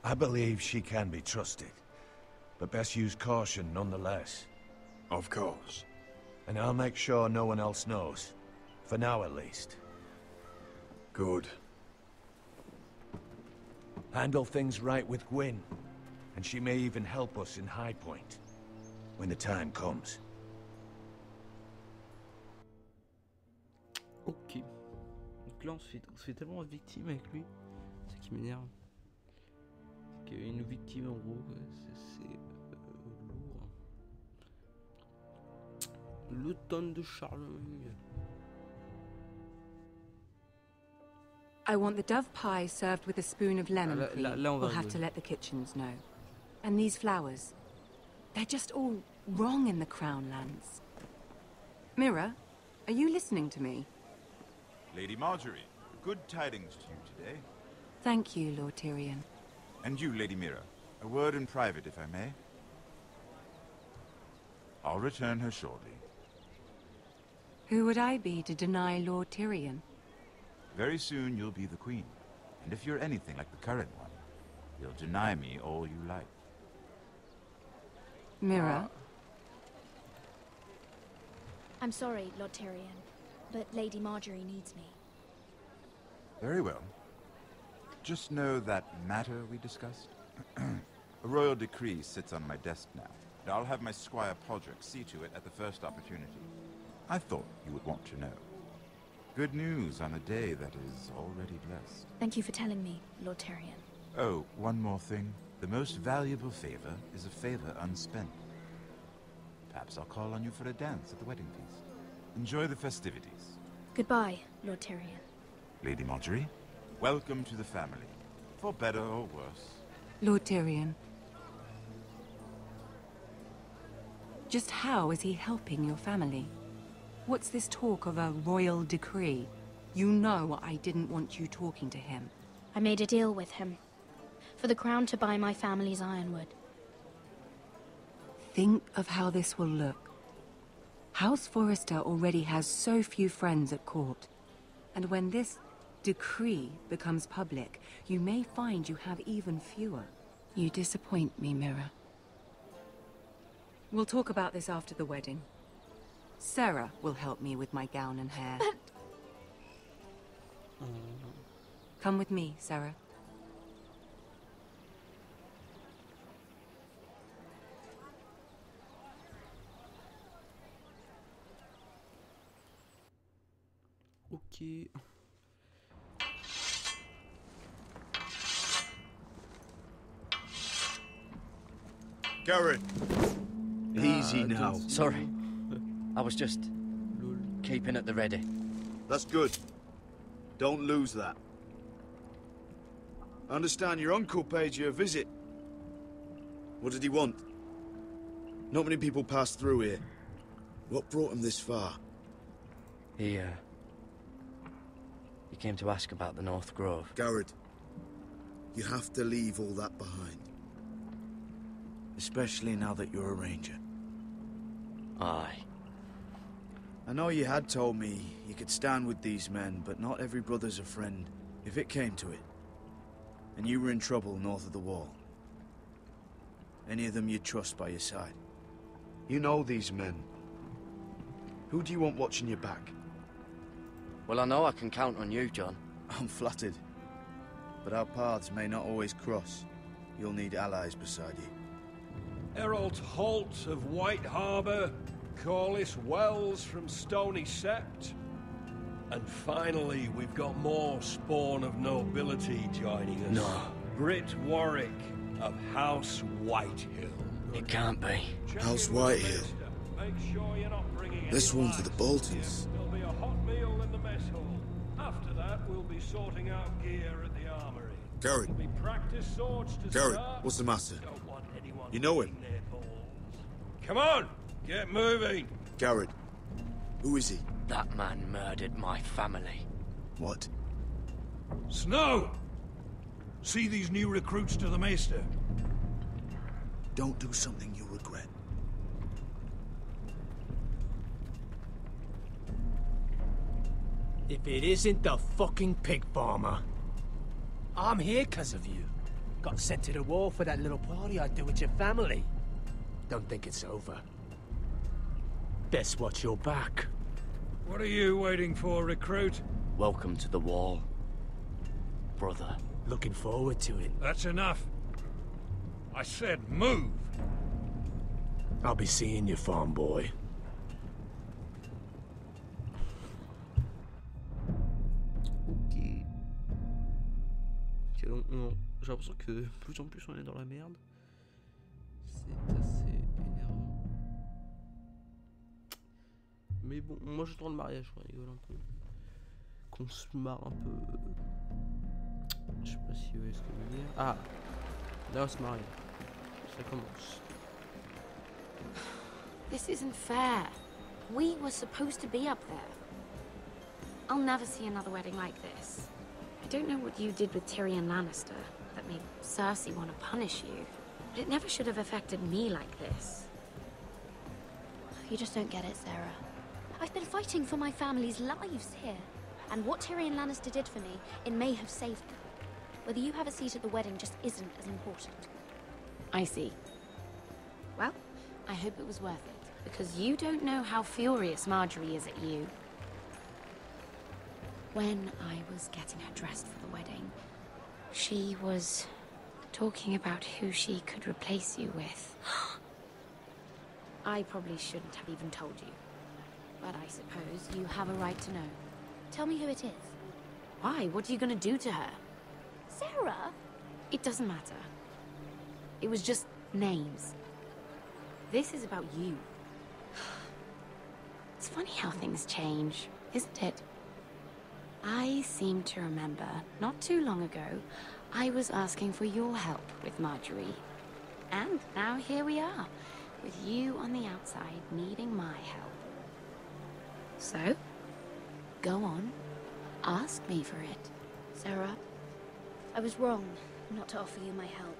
I believe she can be trusted. But best use caution nonetheless.
Of course.
And I'll make sure no one else knows. For now at least.
Good.
Handle things right with Gwyn. And she may even help us in High Point. When the time comes.
Ok. Donc là on se fait tellement victime avec lui. C'est ça qui m'énerve. C'est qu'il y a une victime en gros. C'est lourd. L'automne de Charlemagne.
I want the dove pie served with a spoon of lemon cream.
Là, on va
we'll have to let the kitchens know. And these flowers. They're just all wrong in the Crown lands. Mira, are you listening to me?
Lady Marjorie, good tidings to you today.
Thank you, Lord Tyrion.
And you, Lady Mira. A word in private, if I may. I'll return her shortly.
Who would I be to deny Lord Tyrion?
Very soon you'll be the queen. And if you're anything like the current one, you'll deny me all you like.
Mira?
I'm sorry, Lord Tyrion, but Lady Marjorie needs me.
Very well. Just know that matter we discussed? A royal decree sits on my desk now, and I'll have my squire Podrick see to it at the first opportunity. I thought you would want to know. Good news on a day that is already blessed.
Thank you for telling me, Lord Tyrion.
Oh, one more thing. The most valuable favor is a favor unspent. Perhaps I'll call on you for a dance at the wedding feast. Enjoy the festivities.
Goodbye, Lord Tyrion.
Lady Marjorie, welcome to the family, for better or worse.
Lord Tyrion. Just how is he helping your family? What's this talk of a royal decree? You know I didn't want you talking to him.
I made a deal with him. For the crown to buy my family's ironwood.
Think of how this will look. House Forrester already has so few friends at court. And when this decree becomes public, you may find you have even fewer. You disappoint me, Mira. We'll talk about this after the wedding. Sarah will help me with my gown and hair.
But...
Come with me, Sarah.
Ok.
Garrett! Easy now.
Sorry. I was just keeping at the ready.
That's good. Don't lose that. I understand your uncle paid you a visit. What did he want? Not many people pass through here. What brought him this far?
He came to ask about the North Grove.
Garrett, you have to leave all that behind. Especially now that you're a ranger.
Aye.
I know you had told me you could stand with these men, but not every brother's a friend, if it came to it. And you were in trouble north of the wall. Any of them you'd trust by your side. You know these men. Who do you want watching your back?
Well, I know I can count on you, John.
I'm flattered. But our paths may not always cross. You'll need allies beside you.
Errol Holt of White Harbour, Corliss Wells from Stony Sept. And finally, we've got more spawn of nobility joining us.
No.
Britt Warwick of House Whitehill.
It can't be.
House Whitehill.
Make sure you're not bringing
This one's for the Boltons.
There'll be a hot meal in the mess hall. After that, we'll be sorting out gear at the armory.
Garrett.
There'll be practice swords to
Garrett,
start.
what's the matter?
Don't want anyone
You know him?
their balls. Come on, get moving.
Garrett. Who is he?
That man murdered my family.
What?
Snow! See these new recruits to the Maester?
Don't do something you'll regret.
If it isn't the fucking pig farmer. I'm here because of you. Got sent to the war for that little party I do with your family. Don't think it's over. Best watch your back.
What are you waiting for, recruit?
Welcome to the wall, brother.
Looking forward to it.
That's enough. I said move.
I'll be seeing you, farm boy.
Ok. J'ai l'impression que de plus en plus on est dans la merde. C'est assez énervant. Mais bon, moi j'attends le mariage, je rigole un peu. Qu'on se marre un peu. Je sais pas si vous voyez ce que je veux dire. Ah, là on se marie. Ça commence.
This isn't fair. We were supposed to be up there. I'll never see another wedding like this. I don't know what you did with Tyrion Lannister that made Cersei want to punish you, but it never should have affected me like this.
You just don't get it, Sarah. I've been fighting for my family's lives here. And what Tyrion Lannister did for me, it may have saved them. Whether you have a seat at the wedding just isn't as important.
I see. Well, I hope it was worth it, because you don't know how furious Marjorie is at you. When I was getting her dressed for the wedding, she was talking about who she could replace you with. I probably shouldn't have even told you, but I suppose you have a right to know.
Tell me who it is.
Why? What are you gonna do to her?
Sarah?
It doesn't matter. It was just names. This is about you. It's funny how things change, isn't it? I seem to remember, not too long ago, I was asking for your help with Marjorie. And now here we are, with you on the outside needing my help. So, go on, ask me for it.
Sarah, I was wrong not to offer you my help.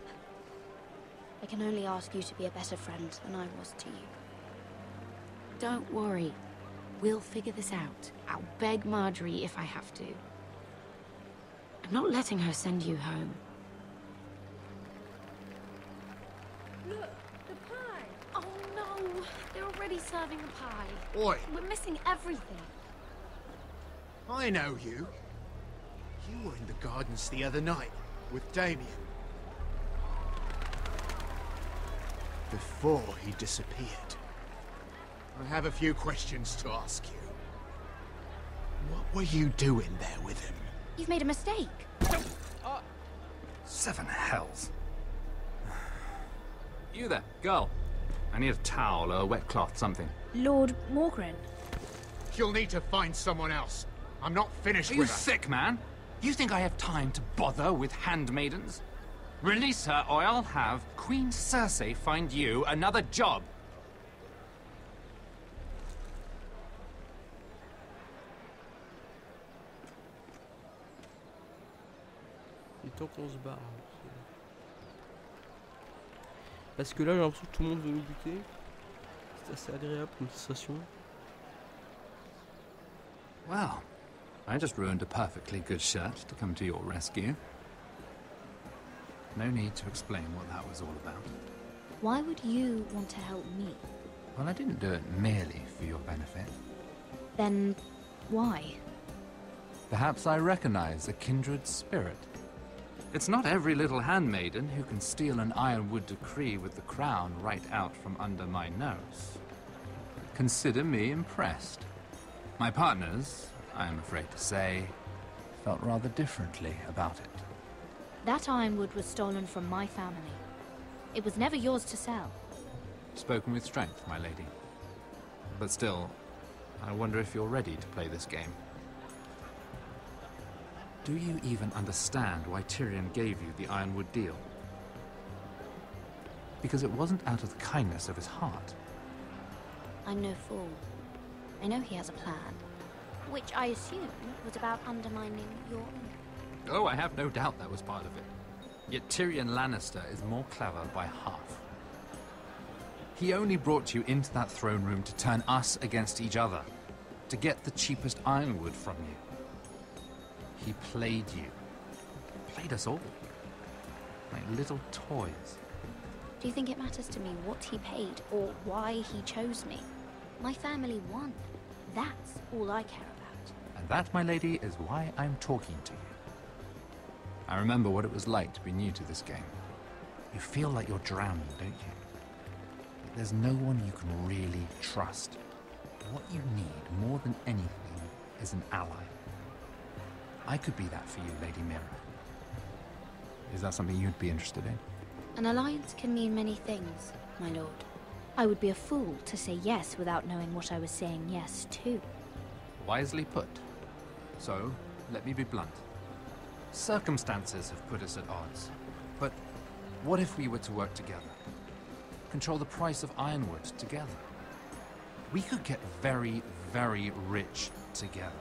I can only ask you to be a better friend than I was to you.
Don't worry. We'll figure this out. I'll beg Marjorie if I have to. I'm not letting her send you home.
Look, the pie! Oh no! They're already serving the pie.
Oi!
We're missing everything.
I know you. You were in the gardens the other night with Damien. Before he disappeared. I have a few questions to ask you. What were you doing there with him?
You've made a mistake.
Seven hells. You there, girl. I need a towel or a wet cloth, something.
Lord Morgren.
You'll need to find someone else. I'm not finished
Are
with
you
her.
sick, man? You think I have time to bother with handmaidens? Release her, or I'll have Queen Cersei find you another job.
Il est temps qu'on se barre. Parce que là, j'ai l'impression que tout le monde veut nous buter. C'est assez agréable comme sensation.
Well, I just ruined a perfectly good shirt to come to your rescue. No need to explain what that was all about.
Why would you want to help me?
Well, I didn't do it merely for your benefit.
Then, why?
Perhaps I recognize a kindred spirit. It's not every little handmaiden who can steal an ironwood decree with the crown right out from under my nose. Consider me impressed. My partners, I am afraid to say, felt rather differently about it.
That ironwood was stolen from my family. It was never yours to sell.
Spoken with strength, my lady. But still, I wonder if you're ready to play this game. Do you even understand why Tyrion gave you the ironwood deal? Because it wasn't out of the kindness of his heart.
I'm no fool. I know he has a plan, which I assume was about undermining your own.
Oh, I have no doubt that was part of it. Yet Tyrion Lannister is more clever by half. He only brought you into that throne room to turn us against each other, to get the cheapest ironwood from you. He played you. Played us all. Like little toys.
Do you think it matters to me what he paid or why he chose me? My family won. That's all I care about.
And that, my lady, is why I'm talking to you. I remember what it was like to be new to this game. You feel like you're drowning, don't you? Like there's no one you can really trust. What you need, more than anything, is an ally. I could be that for you, Lady Mira. Is that something you'd be interested in?
An alliance can mean many things, my lord. I would be a fool to say yes without knowing what I was saying yes to.
Wisely put. So, let me be blunt. Circumstances have put us at odds. But what if we were to work together? Control the price of ironwood together? We could get very, very rich together.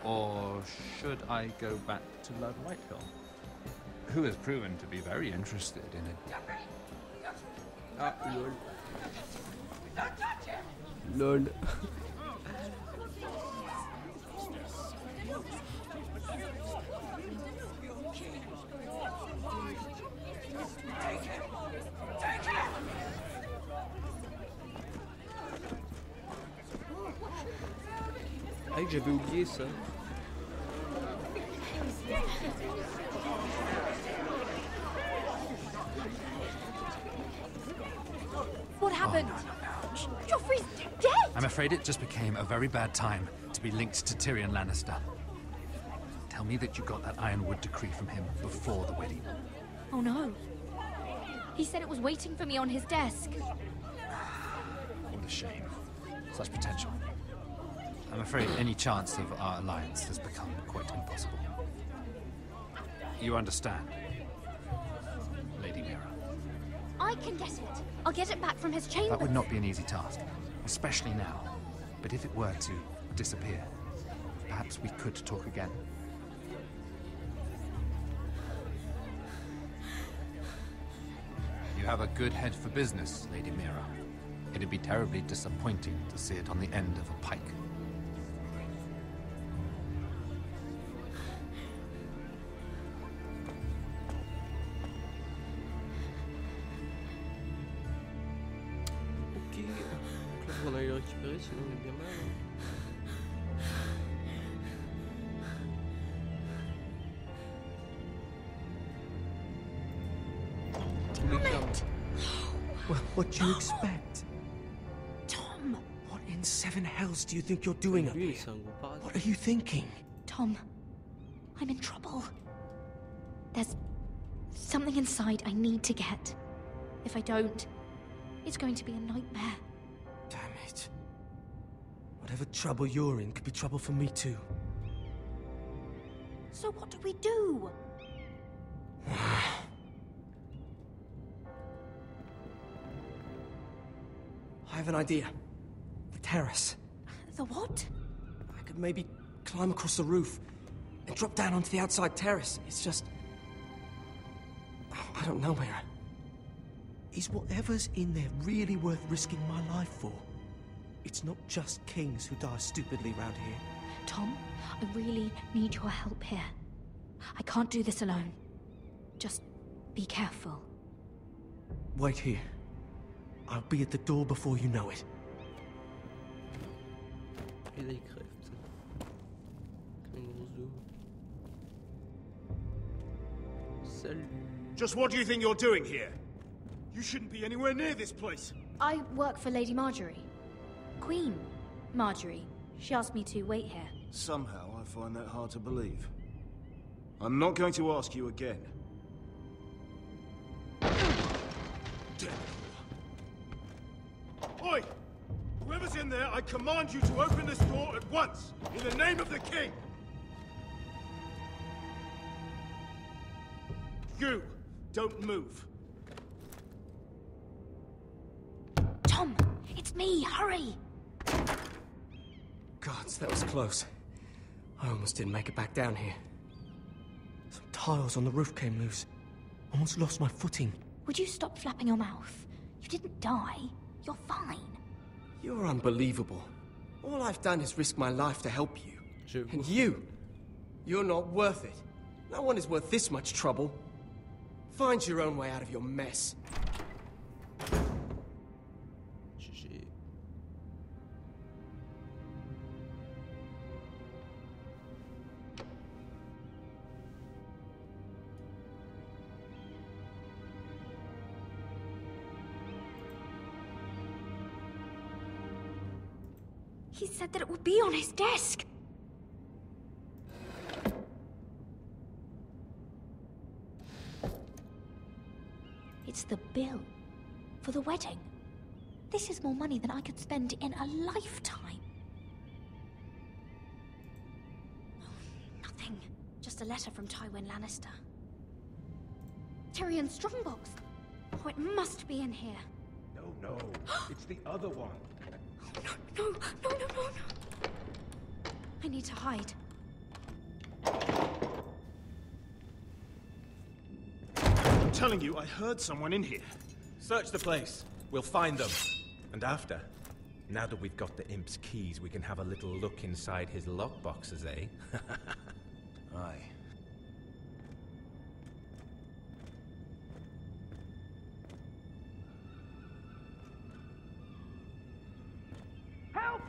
Or should I go back to Lord Whitehill, who has proven to be very interested in a...
Ah, lol. Lol. Ah, j'avais oublié ça.
What happened? Joffrey's dead!
I'm afraid it just became a very bad time to be linked to Tyrion Lannister. Tell me that you got that Ironwood decree from him before the wedding.
Oh no. He said it was waiting for me on his desk.
What a shame. Such potential. I'm afraid any chance of our alliance has become quite impossible. You understand, Lady Mira?
I can get it. I'll get it back from his chamber.
That would not be an easy task, especially now. But if it were to disappear, perhaps we could talk again. You have a good head for business, Lady Mira. It'd be terribly disappointing to see it on the end of a pike.
Ok, donc là on va aller le récupérer, sinon on est bien mal.
Well, what do you expect?
Tom!
What in seven hells do you think you're doing up here? What are you thinking?
Tom, I'm in trouble. There's something inside I need to get. If I don't, it's going to be a nightmare.
Damn it. Whatever trouble you're in could be trouble for me too.
So what do we do?
I have an idea. The terrace.
The what?
I could maybe climb across the roof and drop down onto the outside terrace. It's just... I don't know, Mira. Is whatever's in there really worth risking my life for? It's not just kings who die stupidly round here.
Tom, I really need your help here. I can't do this alone. Just be careful.
Wait here. I'll be at the door before you know it.
Et là il crève. Une grosse dos. Salut.
Just what do you think you're doing here? You shouldn't be anywhere near this place.
I work for Lady Marjorie. Queen Marjorie. She asked me to wait here.
Somehow I find that hard to believe. I'm not going to ask you again.
Oi! Whoever's in there, I command you to open this door at once, in the name of the king! You, don't move.
Tom, it's me, hurry!
Gods, that was close. I almost didn't make it back down here. Some tiles on the roof came loose. Almost lost my footing.
Would you stop flapping your mouth? You didn't die. You're fine.
You're unbelievable. All I've done is risk my life to help you. And you're not worth it. No one is worth this much trouble. Find your own way out of your mess.
GG.
He said that it would be on his desk. It's the bill for the wedding. This is more money than I could spend in a lifetime. Nothing. Just a letter from Tywin Lannister. Tyrion's strongbox. Oh, it must be in here.
No, it's the other one.
No. I need to hide.
I'm telling you, I heard someone in here.
Search the place. We'll find them. And after, now that we've got the imp's keys, we can have a little look inside his lockboxes, eh?
Aye.
Help!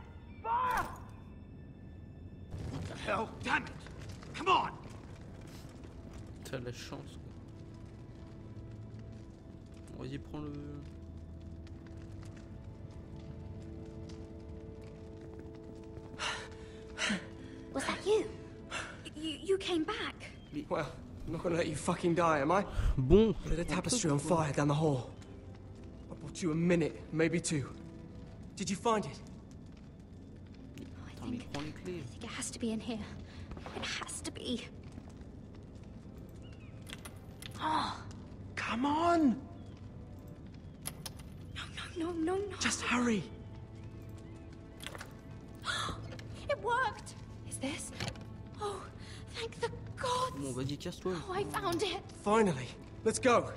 Fire! What the hell? Damn it! Come on!
T'as la chance. Vas-y, prends le...
Was that you? You came back.
Well, I'm not gonna let you fucking die, am I?
Bon.
Lit a tapestry on fire down the hall. I bought you a minute, maybe two. Did you find it?
I think it has to be in here. It has to be. Oh.
Come on!
No.
Just hurry.
It worked. Is this? Oh, thank the gods.
Bon, vas-y, casse-toi.
Oh, I found it.
Finally. Let's go.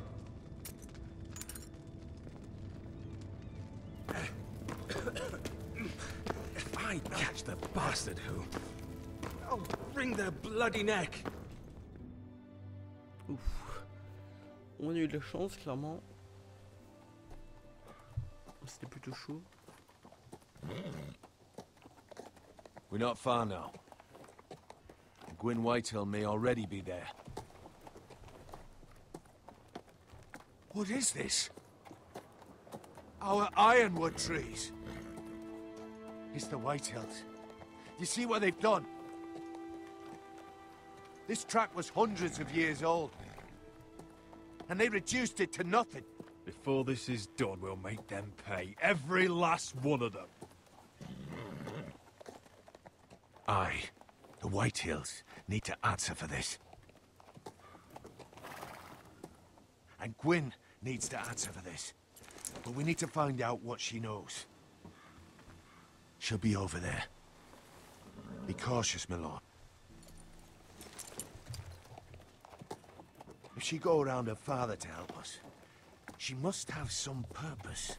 If I catch the bastard who... I'll wring their bloody neck.
Ouf. On a eu de la chance, clairement. C'était plutôt chaud.
We're not far now. Gwyn Whitehill may already be there. What is this? Our ironwood trees. It's the Whitehills. You see what they've done? This track was hundreds of years old. And they reduced it to nothing.
Before this is done, we'll make them pay. Every last one of them.
Aye. The Whitehills need to answer for this. And Gwyn needs to answer for this. But we need to find out what she knows. She'll be over there. Be cautious, my lord. If she go around her father to help us, she must have some purpose.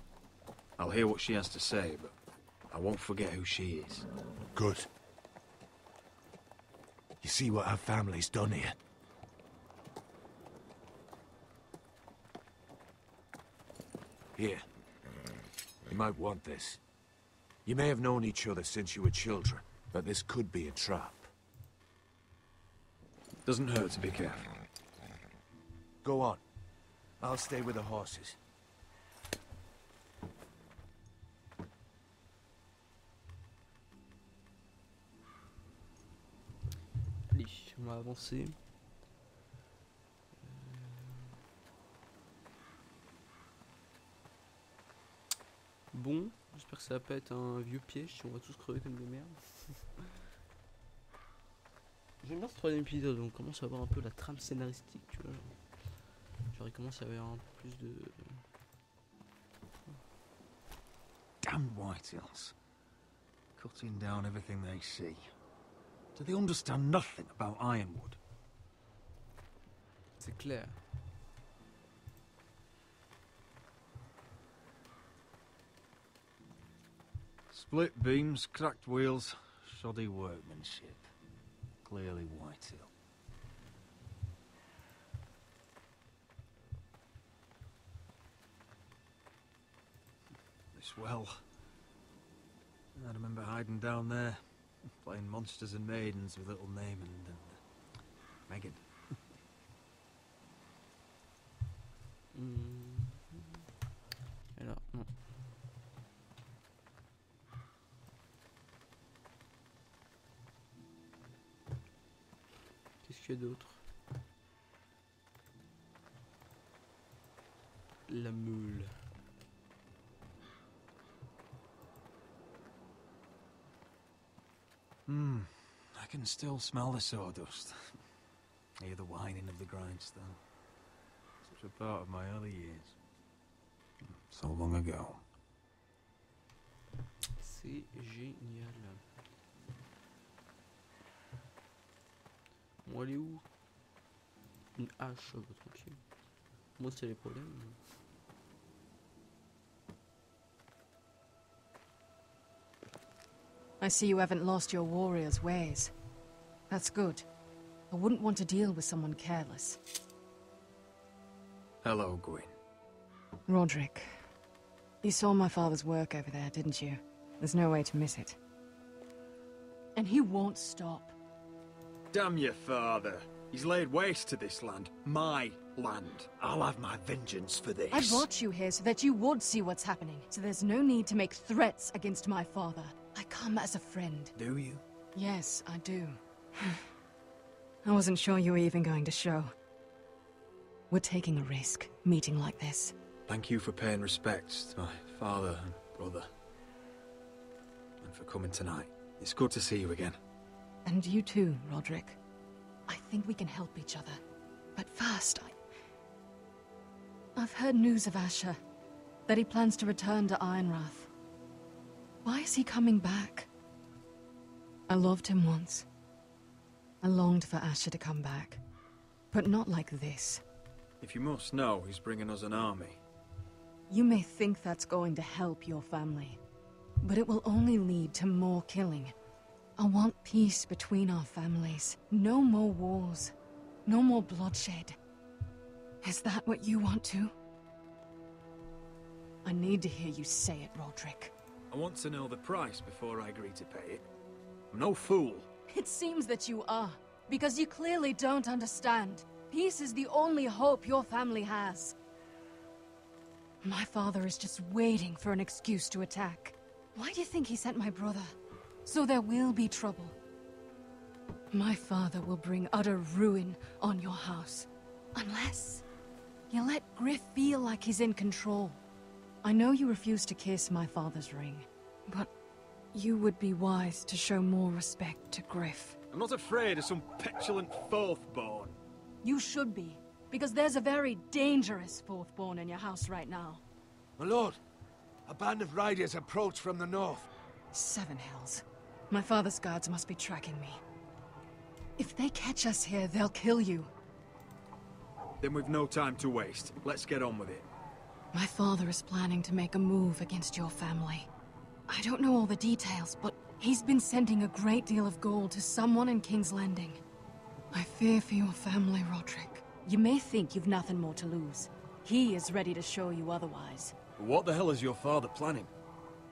I'll hear what she has to say, but I won't forget who she is.
Good. You see what our family's done here? Here. You might want this. You may have known each other since you were children, but this could be a trap.
Doesn't hurt to be careful.
Go on. I'll stay with the horses.
Allez, on va avancer. Bon, j'espère que ça va pas être un vieux piège si on va tous crever comme des merdes. J'aime bien ce troisième épisode, on commence à voir un peu la trame scénaristique, tu vois. Genre il commence à y avoir un peu plus de...
Damn Whitehills. Cutting down everything they see. Do they understand nothing about Ironwood?
C'est clair.
Split beams, cracked wheels, shoddy workmanship. Clearly Whitehill. This well. I remember hiding down there, playing monsters and maidens with little Naaman and Megan.
Alors, non. Qu'est-ce qu'il y a d'autre? La meule.
I can still smell the sawdust. Hear the whining of the grindstone. Such a part of my early years. So long ago.
C'est génial. Bon, elle est où? Une hache, bah, tranquille. Moi, c'est les problèmes.
I see you haven't lost your warrior's ways. That's good. I wouldn't want to deal with someone careless.
Hello, Gwyn.
Roderick, you saw my father's work over there, didn't you? There's no way to miss it. And he won't stop.
Damn your father. He's laid waste to this land. My land.
I'll have my vengeance for this.
I brought you here so that you would see what's happening. So there's no need to make threats against my father. I come as a friend.
Do you?
Yes, I do. I wasn't sure you were even going to show. We're taking a risk, meeting like this.
Thank you for paying respects to my father and brother. And for coming tonight. It's good to see you again.
And you too, Roderick. I think we can help each other. But first, I've heard news of Asher. That he plans to return to Ironrath. Why is he coming back? I loved him once. I longed for Asher to come back. But not like this.
If you must know, he's bringing us an army.
You may think that's going to help your family. But it will only lead to more killing. I want peace between our families. No more wars. No more bloodshed. Is that what you want too? I need to hear you say it, Roderick.
I want to know the price before I agree to pay it. I'm no fool.
It seems that you are, because you clearly don't understand. Peace is the only hope your family has. My father is just waiting for an excuse to attack. Why do you think he sent my brother? So there will be trouble. My father will bring utter ruin on your house. Unless you let Griff feel like he's in control. I know you refuse to kiss my father's ring, but you would be wise to show more respect to Griff.
I'm not afraid of some petulant fourthborn.
You should be, because there's a very dangerous fourthborn in your house right now.
My lord, a band of riders approach from the north.
7 hells. My father's guards must be tracking me. If they catch us here, they'll kill you.
Then we've no time to waste. Let's get on with it.
My father is planning to make a move against your family. I don't know all the details, but he's been sending a great deal of gold to someone in King's Landing. I fear for your family, Roderick. You may think you've nothing more to lose. He is ready to show you otherwise.
What the hell is your father planning?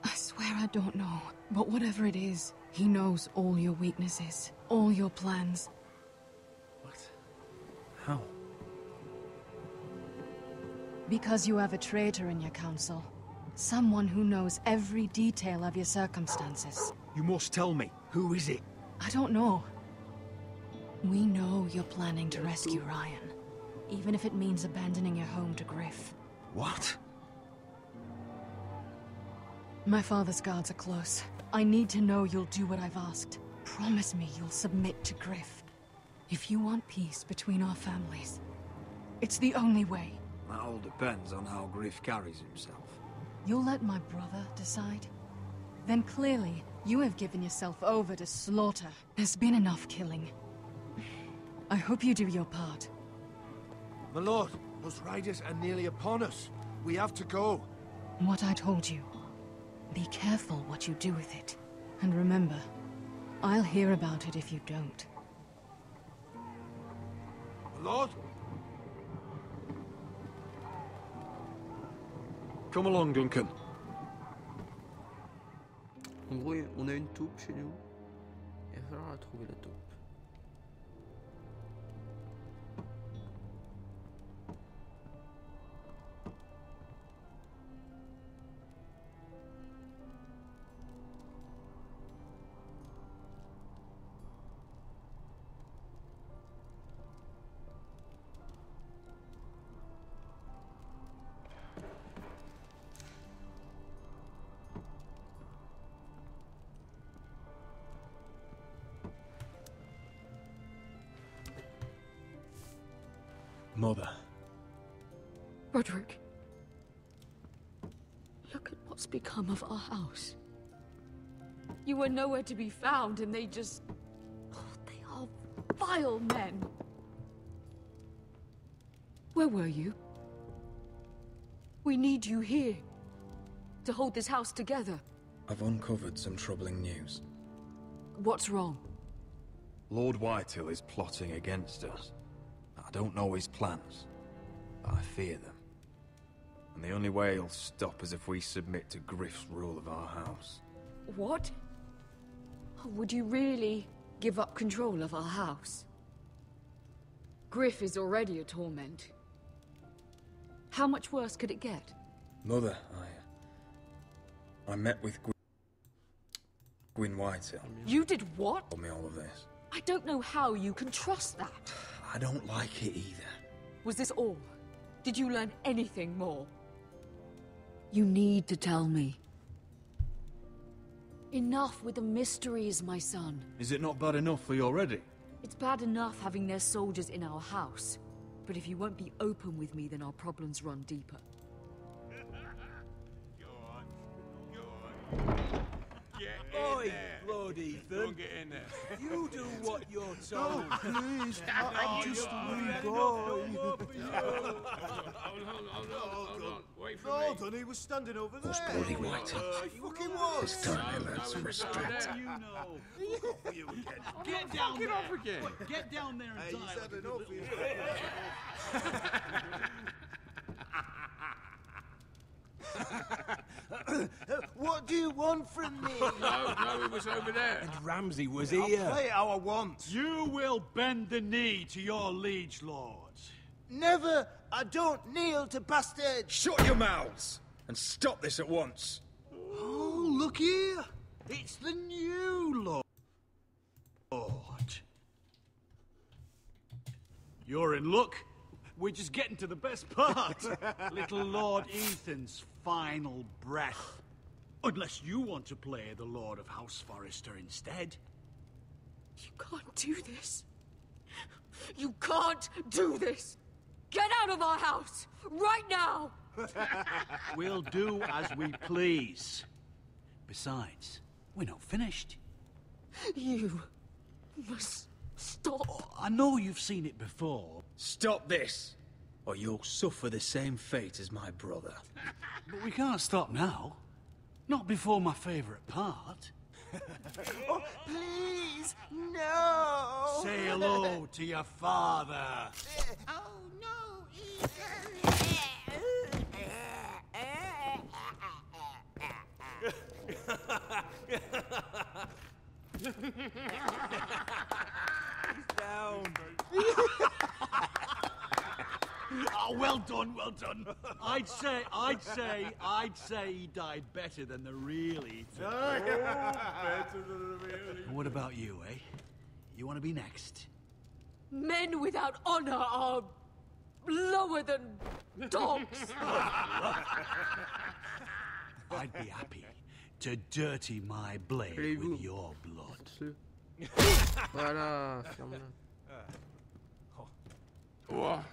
I swear I don't know, but whatever it is, he knows all your weaknesses, all your plans.
What? How?
Because you have a traitor in your council. Someone who knows every detail of your circumstances.
You must tell me. Who is it?
I don't know. We know you're planning to rescue Ryan. Even if it means abandoning your home to Griff.
What?
My father's guards are close. I need to know you'll do what I've asked. Promise me you'll submit to Griff. If you want peace between our families, it's the only way.
That all depends on how Griff carries himself.
You'll let my brother decide? Then clearly, you have given yourself over to slaughter. There's been enough killing. I hope you do your part.
My lord, those riders are nearly upon us. We have to go.
What I told you. Be careful what you do with it. And remember, I'll hear about it if you don't.
My lord?
Come along, Duncan.
En gros, on a une taupe chez nous. Il va falloir la trouver, la taupe.
Mother.
Roderick. Look at what's become of our house. You were nowhere to be found, and they just... Oh, they are vile men. Where were you? We need you here. To hold this house together.
I've uncovered some troubling news.
What's wrong?
Lord Whitehill is plotting against us. I don't know his plans, but I fear them. And the only way he'll stop is if we submit to Griff's rule of our house.
What? Would you really give up control of our house? Griff is already a torment. How much worse could it get?
Mother, I met with Gwyn Whitehill.
You did what?
Told me all of this.
I don't know how you can trust that.
I don't like it either.
Was this all? Did you learn anything more? You need to tell me. Enough with the mysteries, my son.
Is it not bad enough for you already?
It's bad enough having their soldiers in our house. But if you won't be open with me, then our problems run deeper.
Oi, Lord Ethan.
Don't get in there.
You do what you're told.
Oh, please, I'm just a wee boy.
Hold on. Wait for
No,
me.
Dunny, he was standing over there.
Those bloody Whitehill.
He fucking was.
It's time to learn some respect.
Get down there.
Off again.
Get down there and
Hey,
die.
he's
like
had
a
enough
good
What do you want from me?
No, it was over there.
And Ramsay was
I'll
here.
play how I want.
You will bend the knee to your liege lords.
Never. I don't kneel to bastards.
Shut your mouths and stop this at once.
Oh, look here. It's the new lord. You're in luck. We're just getting to the best part. Little Lord Ethan's final breath. Unless you want to play the Lord of House Forrester instead.
You can't do this. You can't do this. Get out of our house, right now!
We'll do as we please. Besides, we're not finished.
You must stop.
I know you've seen it before.
Stop this, or you'll suffer the same fate as my brother.
But we can't stop now. Not before my favourite part.
Oh, please, no.
Say hello to your father.
Oh, no,
Down. Oh, well done, well done. I'd say he died better than the real Ethan. What about you, eh? You want to be next?
Men without honor are lower than dogs.
I'd be happy to dirty my blade with your blood.
Voilà, ferme-la.
Oh.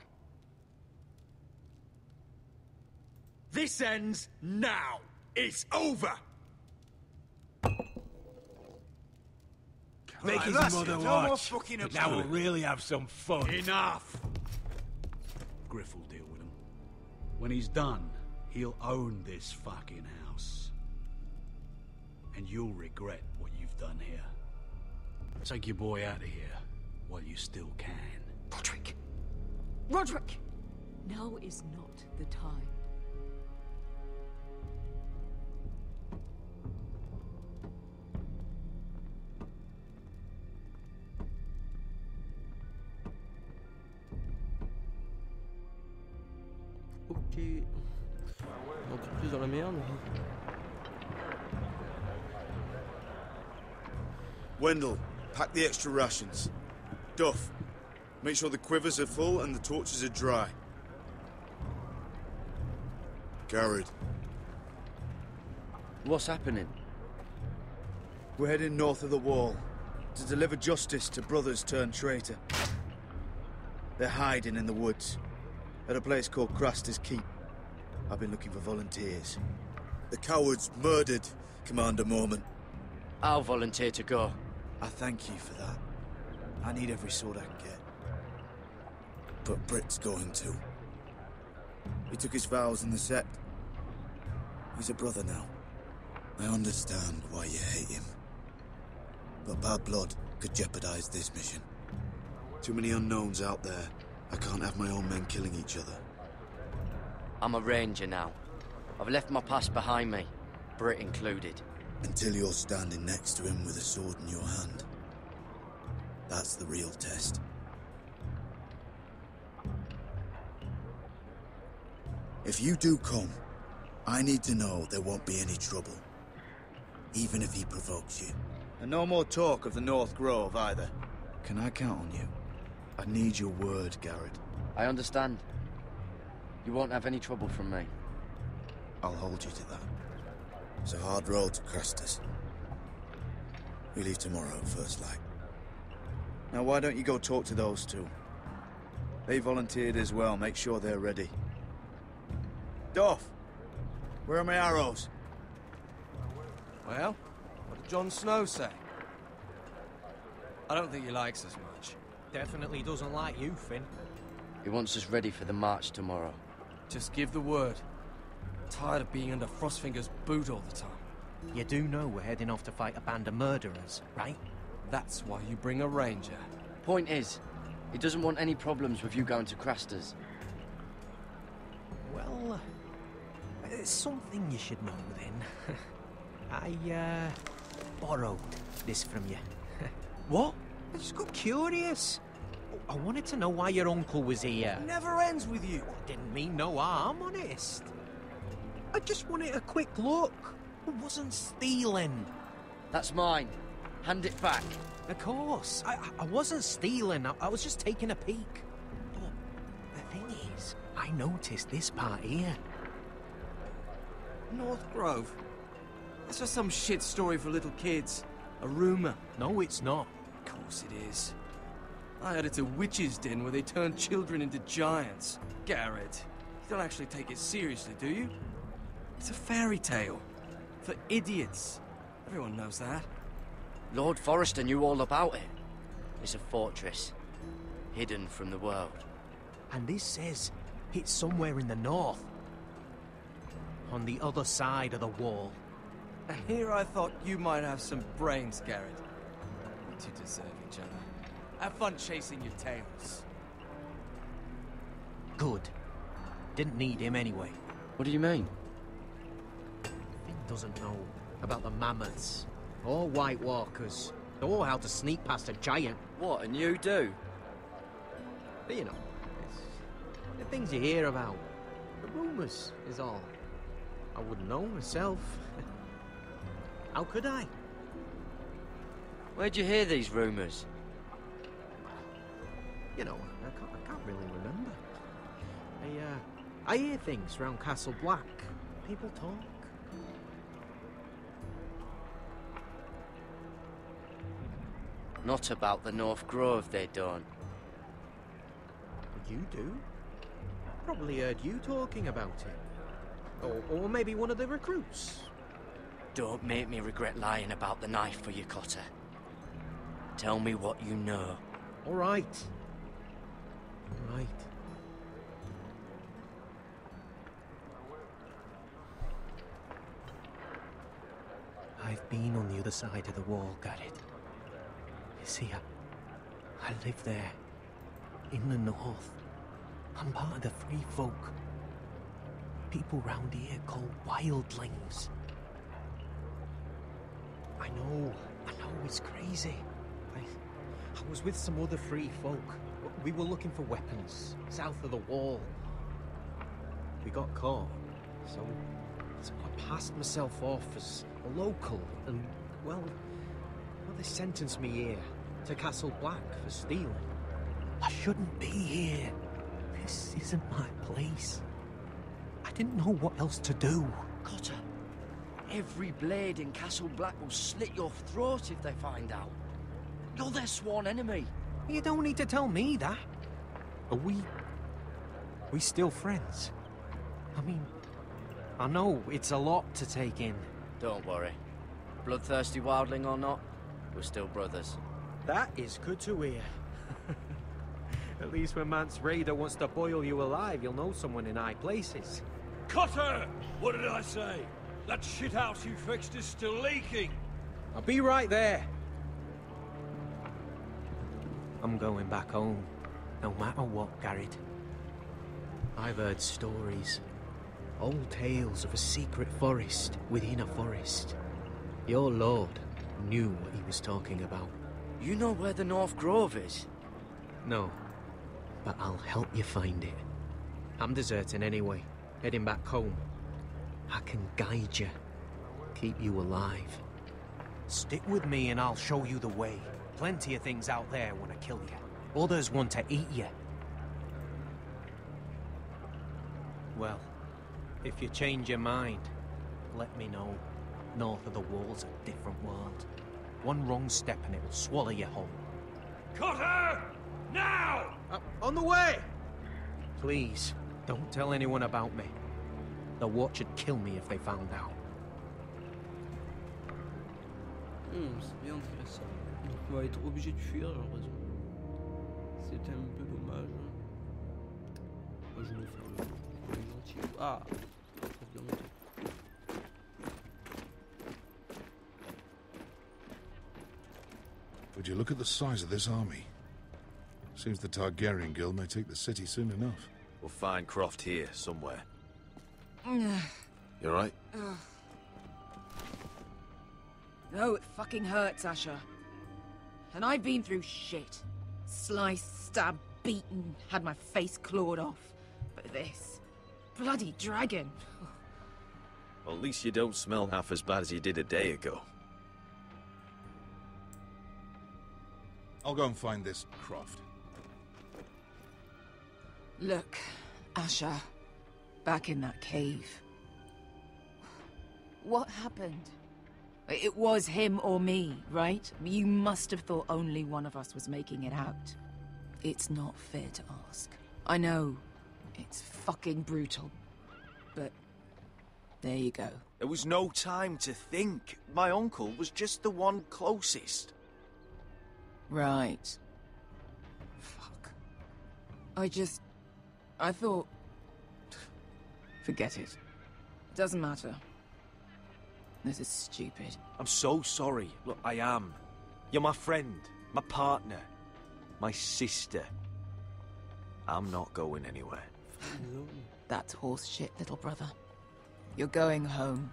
This ends now. It's over.
Make his
that's
mother
it. No more
watch.
fucking
Now we'll
absurd.
really have some fun. Enough! Griff will deal with him. When he's done, he'll own this fucking house. And you'll regret what you've done here. Take your boy out of here while you still can.
Roderick! Roderick! Now is not the time.
Ok. Encore plus dans la merde.
Wendell, pack the extra rations. Duff, make sure the quivers are full and the torches are dry. Garrett.
What's happening?
We're heading north of the wall to deliver justice to brothers turned traitor. They're hiding in the woods at a place called Craster's Keep. I've been looking for volunteers. The cowards murdered Commander Mormon.
I'll volunteer to go.
I thank you for that. I need every sword I can get. But Britt's going too. He took his vows in the sect. He's a brother now. I understand why you hate him. but bad blood could jeopardize this mission. Too many unknowns out there. I can't have my own men killing each other.
I'm a ranger now. I've left my past behind me, Brit included.
Until you're standing next to him with a sword in your hand. That's the real test. If you do come, I need to know there won't be any trouble. Even if he provokes you. And no more talk of the North Grove, either. Can I count on you? I need your word, Garrett.
I understand. You won't have any trouble from me.
I'll hold you to that. It's a hard road to Crestus. We leave tomorrow, first light. Now why don't you go talk to those two? They volunteered as well, make sure they're ready. Doff! Where are my arrows?
Well, what did Jon Snow say? I don't think he likes us much.
Definitely doesn't like you, Finn.
He wants us ready for the march tomorrow.
Just give the word. Tired of being under Frostfinger's boot all the time.
You do know we're heading off to fight a band of murderers, right?
That's why you bring a ranger.
Point is, he doesn't want any problems with you going to Crestus.
Well, it's something you should know then. I, borrowed this from you.
What?
I just got curious. I wanted to know why your uncle was here.
Never ends with you.
Didn't mean no harm, honest. I just wanted a quick look. I wasn't stealing.
That's mine. Hand it back.
Of course. I wasn't stealing. I was just taking a peek. But the thing is, I noticed this part here.
North Grove? That's just some shit story for little kids. A rumor.
No, it's not.
Of course it is. I heard it's a witch's den where they turn children into giants. Garrett, you don't actually take it seriously, do you? It's a fairy tale. For idiots. Everyone knows that.
Lord Forrester knew all about it. It's a fortress. Hidden from the world.
And this says it's somewhere in the north. On the other side of the wall.
And here I thought you might have some brains, Garrett. You two deserve each other. Have fun chasing your tails.
Good. Didn't need him anyway.
What do you mean?
Finn doesn't know about the mammoths, or White Walkers, or how to sneak past a giant.
What, and you do?
But you know, it's the things you hear about. The rumours is all. I wouldn't know myself. How could I?
Where'd you hear these rumours?
You know, I can't really remember. I hear things around Castle Black. People talk.
Not about the North Grove, they don't.
You do? Probably heard you talking about it. Or maybe one of the recruits.
Don't make me regret lying about the knife for you, Cotter. Tell me what you know.
All right. All right. I've been on the other side of the wall, Garrett. You see, I live there, in the north. I'm part of the free folk. People round here call wildlings. I know, it's crazy. I was with some other free folk. We were looking for weapons, south of the wall. We got caught, so I passed myself off as a local, and, well, they sentenced me here, to Castle Black, for stealing. I shouldn't be here. This isn't my place. I didn't know what else to do.
Cotter, every blade in Castle Black will slit your throat if they find out. You're their sworn enemy.
You don't need to tell me that. Are we still friends? I mean, I know it's a lot to take in.
Don't worry. Bloodthirsty wildling or not, we're still brothers.
That is good to hear. At least when Mance Raider wants to boil you alive, you'll know someone in high places.
Cotter! What did I say? That shithouse you fixed is still leaking.
I'll be right there. I'm going back home, no matter what, Garrett. I've heard stories. Old tales of a secret forest within a forest. Your lord knew what he was talking about.
You know where the North Grove is?
No, but I'll help you find it. I'm deserting anyway, heading back home. I can guide you, keep you alive. Stick with me and I'll show you the way. Plenty of things out there want to kill you. Others want to eat you. Well, if you change your mind, let me know. North of the wall's a different world. One wrong step and it will swallow you whole.
Cut her! Now!
On the way! Please, don't tell anyone about me. The Watch would kill me if they found out.
C'est bien intéressant. Donc on va être obligé de fuir, j'ai l'impression. C'était un peu dommage. Moi je vais faire le gentil. Ah!
Would you look at the size of this army? Seems the Targaryen guild may take the city soon enough.
We'll find Croft here, somewhere. You alright?
No, it fucking hurts, Asher. And I've been through shit. Sliced, stabbed, beaten, had my face clawed off. But this... bloody dragon.
Well, at least you don't smell half as bad as you did a day ago.
I'll go and find this Croft.
Look, Asher. Back in that cave. What happened? It was him or me, right? You must have thought only one of us was making it out. It's not fair to ask. I know. It's fucking brutal. But... there you go.
There was no time to think. My uncle was just the one closest.
Right. Fuck. I thought... Forget it. Doesn't matter. This is stupid.
I'm so sorry. Look, I am. You're my friend, my partner, my sister. I'm not going anywhere.
That's horse shit, little brother. You're going home.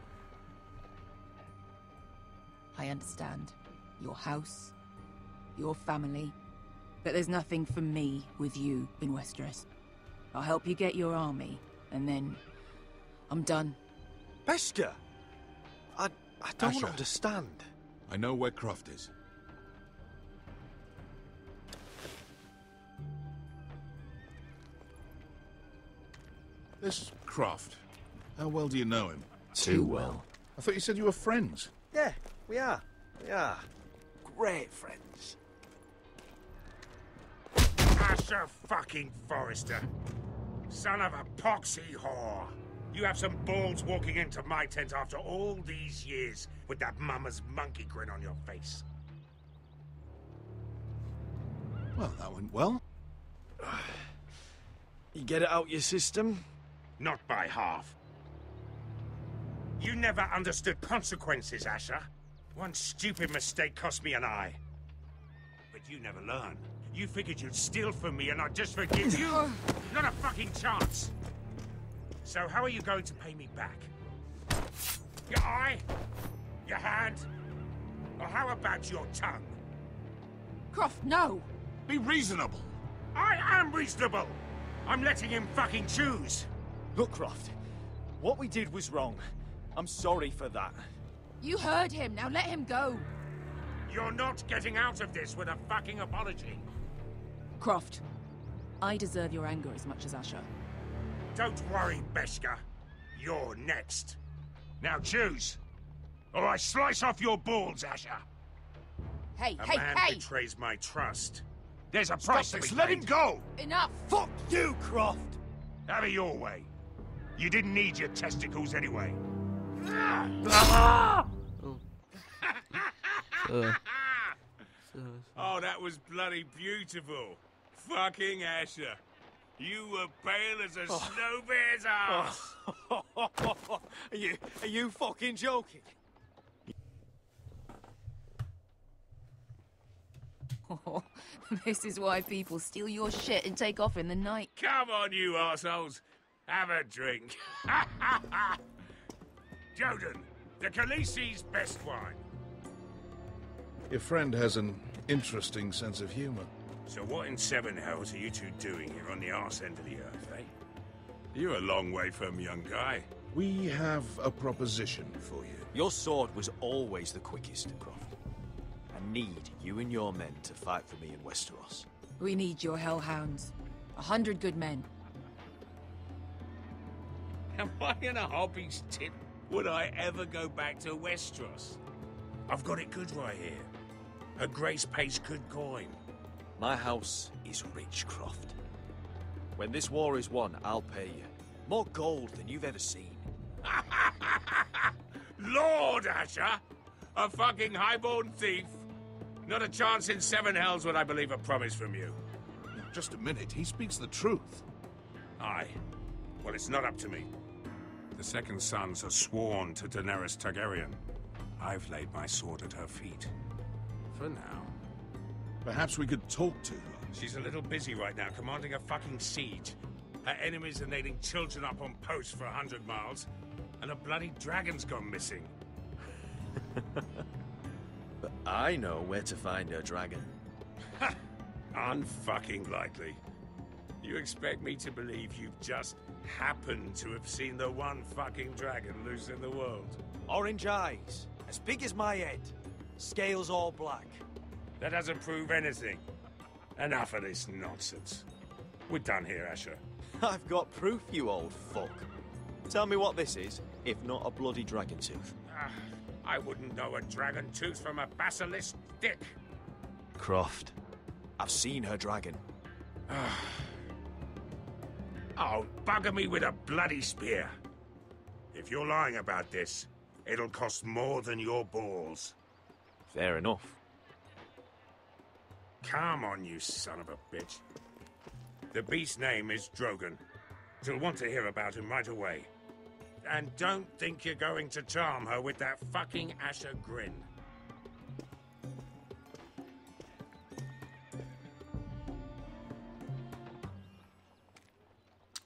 I understand. Your house, your family. But there's nothing for me with you in Westeros. I'll help you get your army, and then... I'm done.
Beskha! I don't
Asher.
understand.
I know where Croft is. This Croft, how well do you know him?
Too well.
I thought you said you were friends.
Yeah, we are. We are. Great friends.
Asher fucking Forrester. Son of a poxy whore. You have some balls walking into my tent after all these years with that mama's monkey grin on your face.
Well, that went well.
You get it out your system?
Not by half. You never understood consequences, Asher. One stupid mistake cost me an eye. But you never learn. You figured you'd steal from me and I'd just forgive you? Not a fucking chance. So how are you going to pay me back? Your eye? Your hand? Or how about your tongue?
Croft, no!
Be reasonable. I am reasonable! I'm letting him fucking choose.
Look, Croft. What we did was wrong. I'm sorry for that.
You heard him, now let him go!
You're not getting out of this with a fucking apology.
Croft, I deserve your anger as much as Asher.
Don't worry, Beskha. You're next. Now choose, or I slice off your balls, Asher.
Hey,
A
hey,
man
hey!
betrays my trust. There's a price to be
Let him
paid.
go!
Enough!
Fuck you, Croft! Have it your way. You didn't need your testicles anyway. Oh, that was bloody beautiful. Fucking Asher. You were pale as a snow bear's ass.
Are you fucking joking?
Oh, this is why people steal your shit and take off in the night.
Come on, you arseholes. Have a drink. Joden, the Khaleesi's best wine.
Your friend has an interesting sense of humor.
So what in seven hells are you two doing here on the arse end of the earth, eh? You're a long way from, young guy.
We have a proposition for you.
Your sword was always the quickest, Croft. I need you and your men to fight for me in Westeros.
We need your hellhounds. 100 good men.
Am I in a hobby's tip? Would I ever go back to Westeros? I've got it good right here. Her Grace pays good coin.
My house is rich, Croft. When this war is won, I'll pay you. More gold than you've ever seen.
Lord, Asher! A fucking highborn thief! Not a chance in seven hells would I believe a promise from you.
Just a minute, he speaks the truth.
Aye. Well, it's not up to me. The Second Sons are sworn to Daenerys Targaryen. I've laid my sword at her feet. For now.
Perhaps we could talk to her.
She's a little busy right now, commanding a fucking siege. Her enemies are nailing children up on posts for 100 miles, and a bloody dragon's gone missing.
But I know where to find her dragon.
Ha! Unfucking likely. You expect me to believe you've just happened to have seen the one fucking dragon loose in the world?
Orange eyes, as big as my head. Scales all black.
That doesn't prove anything. Enough of this nonsense. We're done here, Asher.
I've got proof, you old fuck. Tell me what this is, if not a bloody dragon tooth.
I wouldn't know a dragon tooth from a basilisk dick.
Croft, I've seen her dragon.
Oh, bugger me with a bloody spear. If you're lying about this, it'll cost more than your balls.
Fair enough.
Come on, you son of a bitch. The beast's name is Drogon. She'll want to hear about him right away. And don't think you're going to charm her with that fucking Asher grin.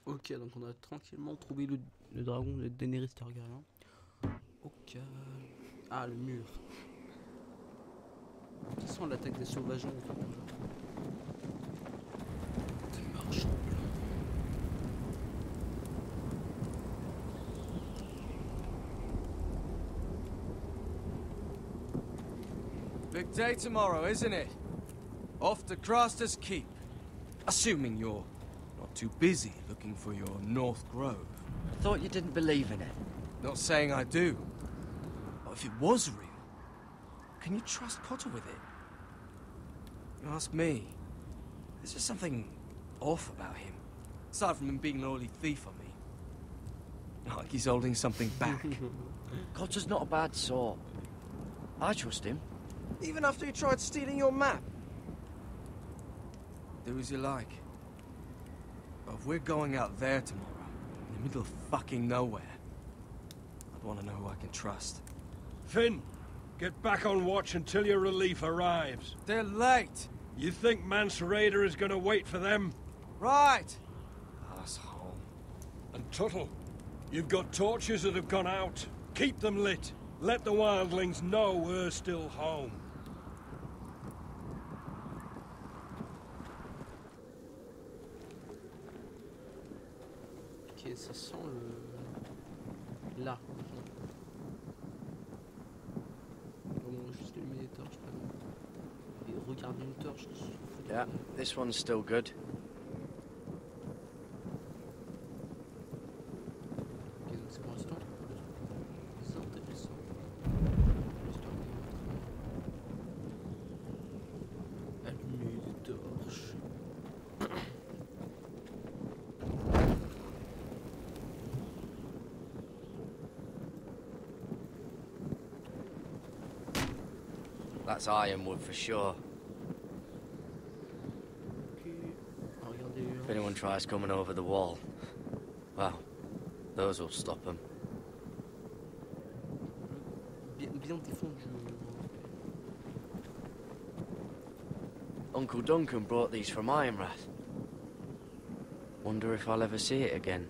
Ok, donc on a tranquillement trouvé le dragon de Daenerys Targaryen. Ok. Ah, le mur. Ça sent l'attaque des sauvageons en fait. Des marchands.
Big day tomorrow, isn't it? Off to Craster's Keep. Assuming you're not too busy looking for your North Grove.
I thought you didn't believe in it.
Not saying I do. But if it was real, can you trust Potter with it? You ask me. There's just something off about him. Aside from him being an oily thief on me. Not like he's holding something back.
Potter's not a bad sort. I trust him.
Even after he tried stealing your map. Do as you like. But if we're going out there tomorrow, in the middle of fucking nowhere, I'd want to know who I can trust.
Finn, get back on watch until your relief arrives.
They're late.
You think Mance Rayder is going to wait for them?
Right. Asshole.
And Tuttle, you've got torches that have gone out. Keep them lit. Let the wildlings know we're still home.
Ok, ça sent l'arc. Bon, juste allumer les torches, pas loin. Et regarder une torche.
Yeah, this one's still good.
Ok, donc c'est pour l'instant. C'est intéressant. Allumer les torches.
That's ironwood for sure. If anyone tries coming over the wall, well, those will stop them.
Bien défendu.
Uncle Duncan brought these from Ironrath. Wonder if I'll ever see it again.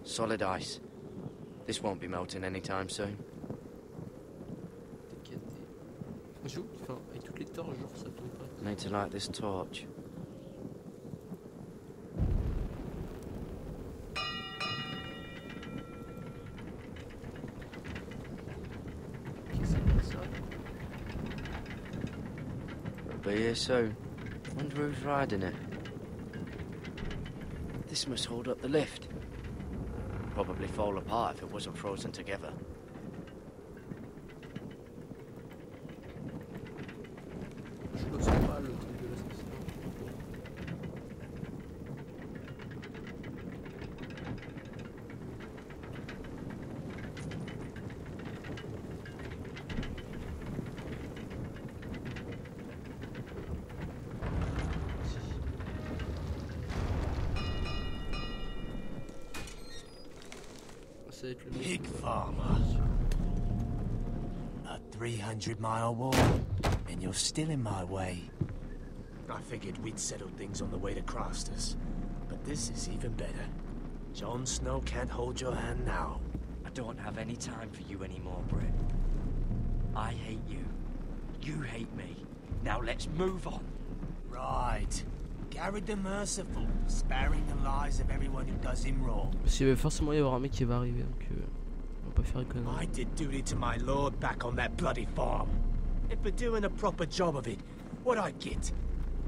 Solid ice. This won't be melting anytime soon. Need to light this torch. It'll be here soon. Wonder who's riding it. This must hold up the lift. Probably fall apart if it wasn't frozen together.
Pig farmer. A 300-mile walk, and you're still in my way. I figured we'd settled things on the way to Crasters, but this is even better. Jon Snow can't hold your hand now.
I don't have any time for you anymore, Brett. I hate you. You hate me. Now let's move on.
Right. Garrett the Merciful, sparing the lives of everyone who does him wrong.
Il va forcément y avoir un mec qui va arriver, donc on va pas faire une connerie.
I did duty to my lord back on that bloody farm. And for doing a proper job of it, what'd I get?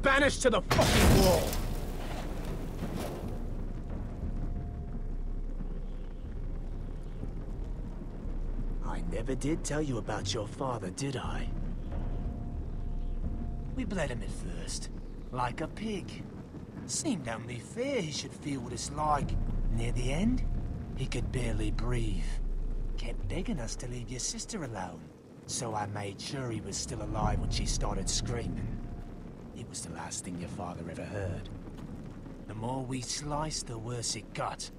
Banished to the fucking wall! I never did tell you about your father, did I? We bled him at first. Like a pig. Seemed only fair he should feel what it's like. Near the end, he could barely breathe. Kept begging us to leave your sister alone. So I made sure he was still alive when she started screaming. It was the last thing your father ever heard. The more we sliced, the worse it got.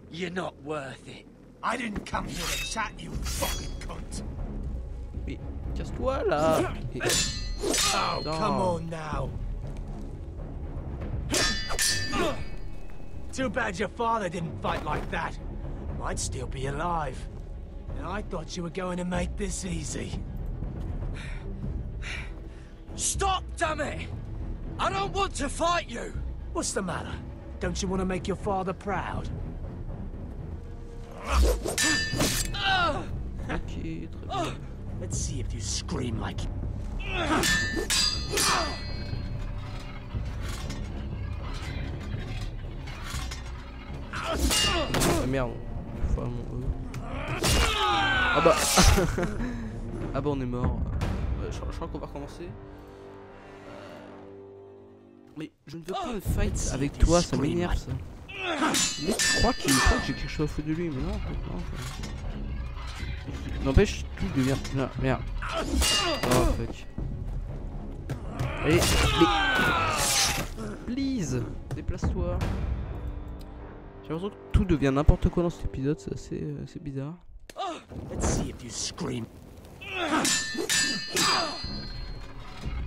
You're not worth it.
I didn't come here to chat, you fucking cunt.
Casse-toi là.
Oh, come on now. Too bad your father didn't fight like that. Might still be alive. And I thought you were going to make this easy.
Stop, damn it! I don't want to fight you!
What's the matter? Don't you want to make your father proud?
Ok, très bien.
Let's see if you scream like...
Ah merde, faut mon E. Ah bah ah bah on est mort. Je crois qu'on va recommencer. Mais je ne veux pas une fight avec toi, ça m'énerve ça. Mais tu crois qu'il que j'ai quelque chose à foutre de lui, mais non, non. N'empêche, tout devient... Non, merde. Oh fuck. Allez, please, déplace-toi. J'ai l'impression que tout devient n'importe quoi dans cet épisode, c'est assez bizarre.
Let's see if you scream.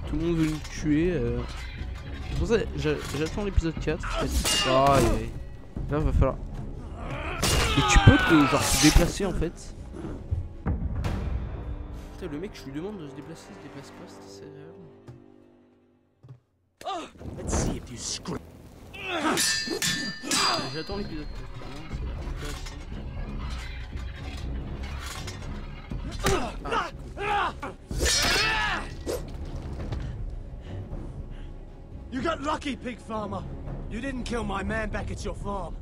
Tout le monde veut nous tuer. C'est pour ça que j'attends l'épisode 4. Ah, là, il va falloir... Mais tu peux te déplacer en fait. Putain, le mec, je lui demande de se déplacer, il se déplace pas, c'est agréable.
Let's see if you scream.
J'attends l'épisode 4.
You got lucky, pig farmer. You didn't kill my man back at your farm.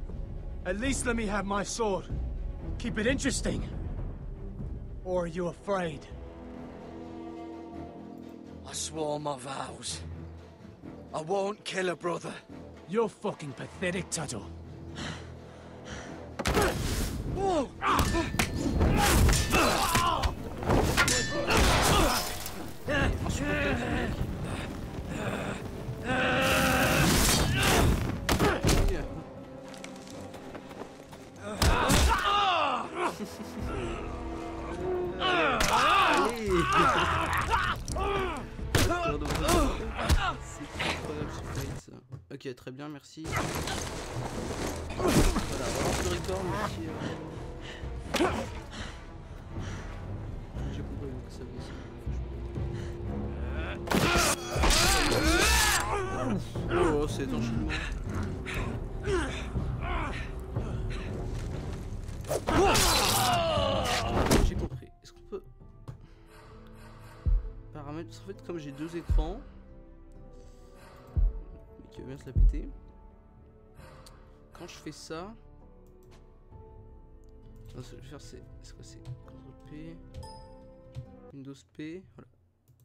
At least let me have my sword. Keep it interesting. Or are you afraid?
I swore my vows. I won't kill a brother.
You're fucking pathetic, Tuttle.
Whoa!
Allez. C'est incroyable ce fight ça. Ok, très bien, merci. Voilà, relance le record, merci. J'ai compris que ça faisait ça. Oh, c'est enchaînement. J'ai compris. Est-ce qu'on peut paramètres? En fait, comme j'ai deux écrans, mais qui va bien se la péter. Quand je fais ça, ce que je vais faire, c'est quoi? C'est CTRL P, Windows P, voilà.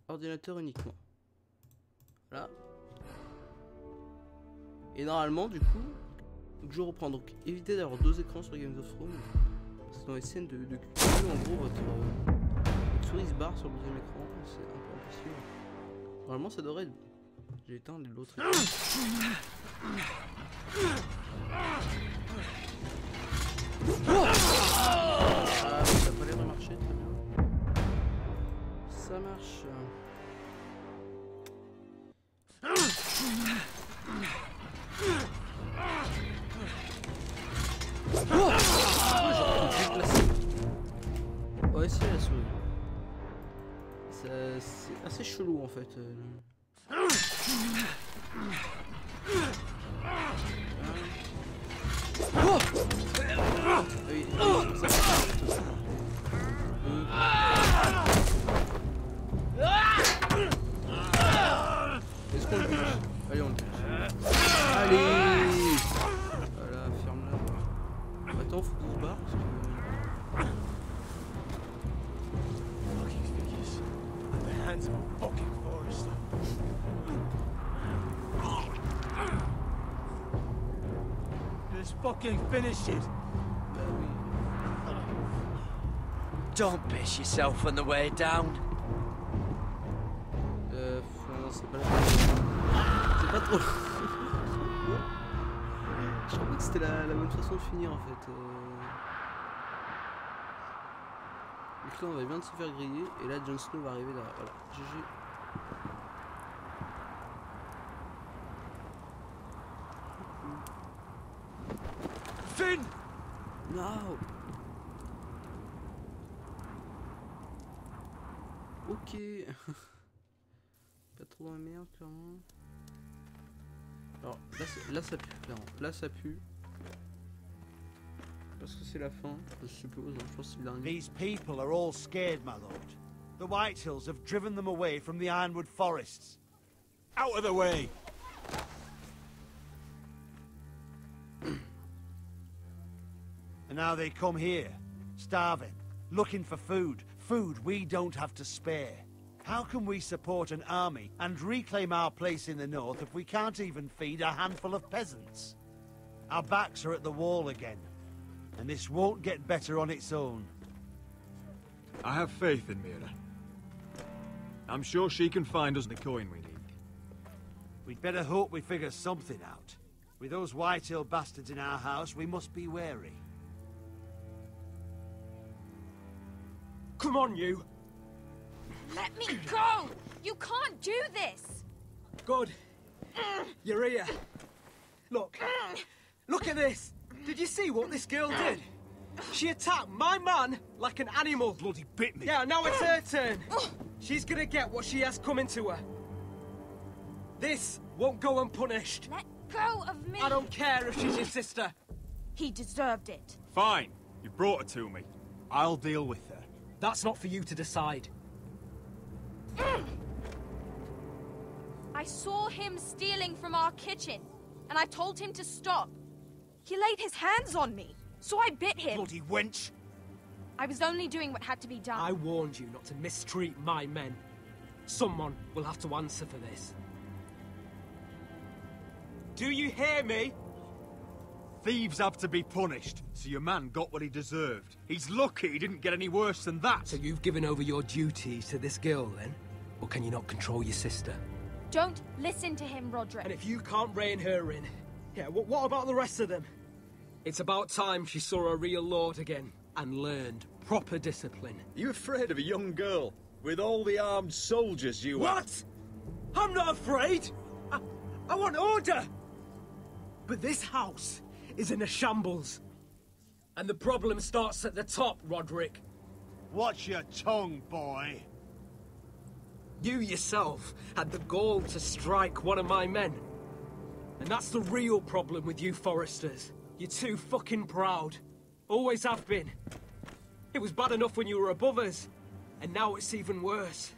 Ordinateur uniquement. Voilà. Et normalement, du coup, je reprends. Donc, évitez d'avoir deux écrans sur Games of Thrones. Parce que dans les scènes de cul, en gros, votre souris se barre sur le deuxième écran. C'est un peu impossible. Normalement, ça devrait être bon. J'ai éteint l'autre écran. Ah, ça a pas l'air de marcher, très bien. Ça marche. Ouais, c'est la souris. C'est assez chelou en fait. Oui, ça. Est-ce qu'on le bute? Allez, on le bute. Allez. Voilà, ferme-la. Attends, faut qu'on se barre parce que...
Just fucking finish it.
Don't piss yourself on the way down.
Non, c'est pas la... C'est pas trop... Je crois que c'était la bonne façon de finir en fait. Donc là on va bien de se faire griller et là Jon Snow va arriver là. Voilà, GG.
Finn!
No! Ok. Pas trop la merde clairement. Alors là ça pue clairement. Là ça pue. Parce que c'est la fin, je suppose. Je pense que c'est le dernier.
These people are all scared, my lord. The Whitehills have driven them away from the Ironwood forests. Out of the way! And now they come here, starving, looking for food. Food we don't have to spare. How can we support an army and reclaim our place in the north if we can't even feed a handful of peasants? Our backs are at the wall again, and this won't get better on its own.
I have faith in Mira. I'm sure she can find us the coin we need.
We'd better hope we figure something out. With those Whitehill bastards in our house, we must be wary.
Come on, you!
Let me go! You can't do this!
Good. You're here. Look. Look at this! Did you see what this girl did? She attacked my man like an animal.
Bloody bit me.
Yeah, now it's her turn. She's gonna get what she has coming to her. This won't go unpunished.
Let go of me!
I don't care if she's your sister.
He deserved it.
Fine. You brought her to me. I'll deal with her.
That's not for you to decide.
I saw him stealing from our kitchen, and I told him to stop. He laid his hands on me, so I bit him.
Bloody wench!
I was only doing what had to be done.
I warned you not to mistreat my men. Someone will have to answer for this. Do you hear me?
Thieves have to be punished, so your man got what he deserved. He's lucky he didn't get any worse than that.
So you've given over your duties to this girl, then? Or can you not control your sister?
Don't listen to him, Roderick.
And if you can't rein her in, yeah, what about the rest of them? It's about time she saw a real lord again. and learned proper discipline.
You afraid of a young girl with all the armed soldiers you have?
What? I'm not afraid! I want order! But this house is in a shambles. And the problem starts at the top, Roderick.
Watch your tongue, boy.
You yourself had the gall to strike one of my men. And that's the real problem with you Foresters. You're too fucking proud. Always have been. It was bad enough when you were above us. And now it's even worse.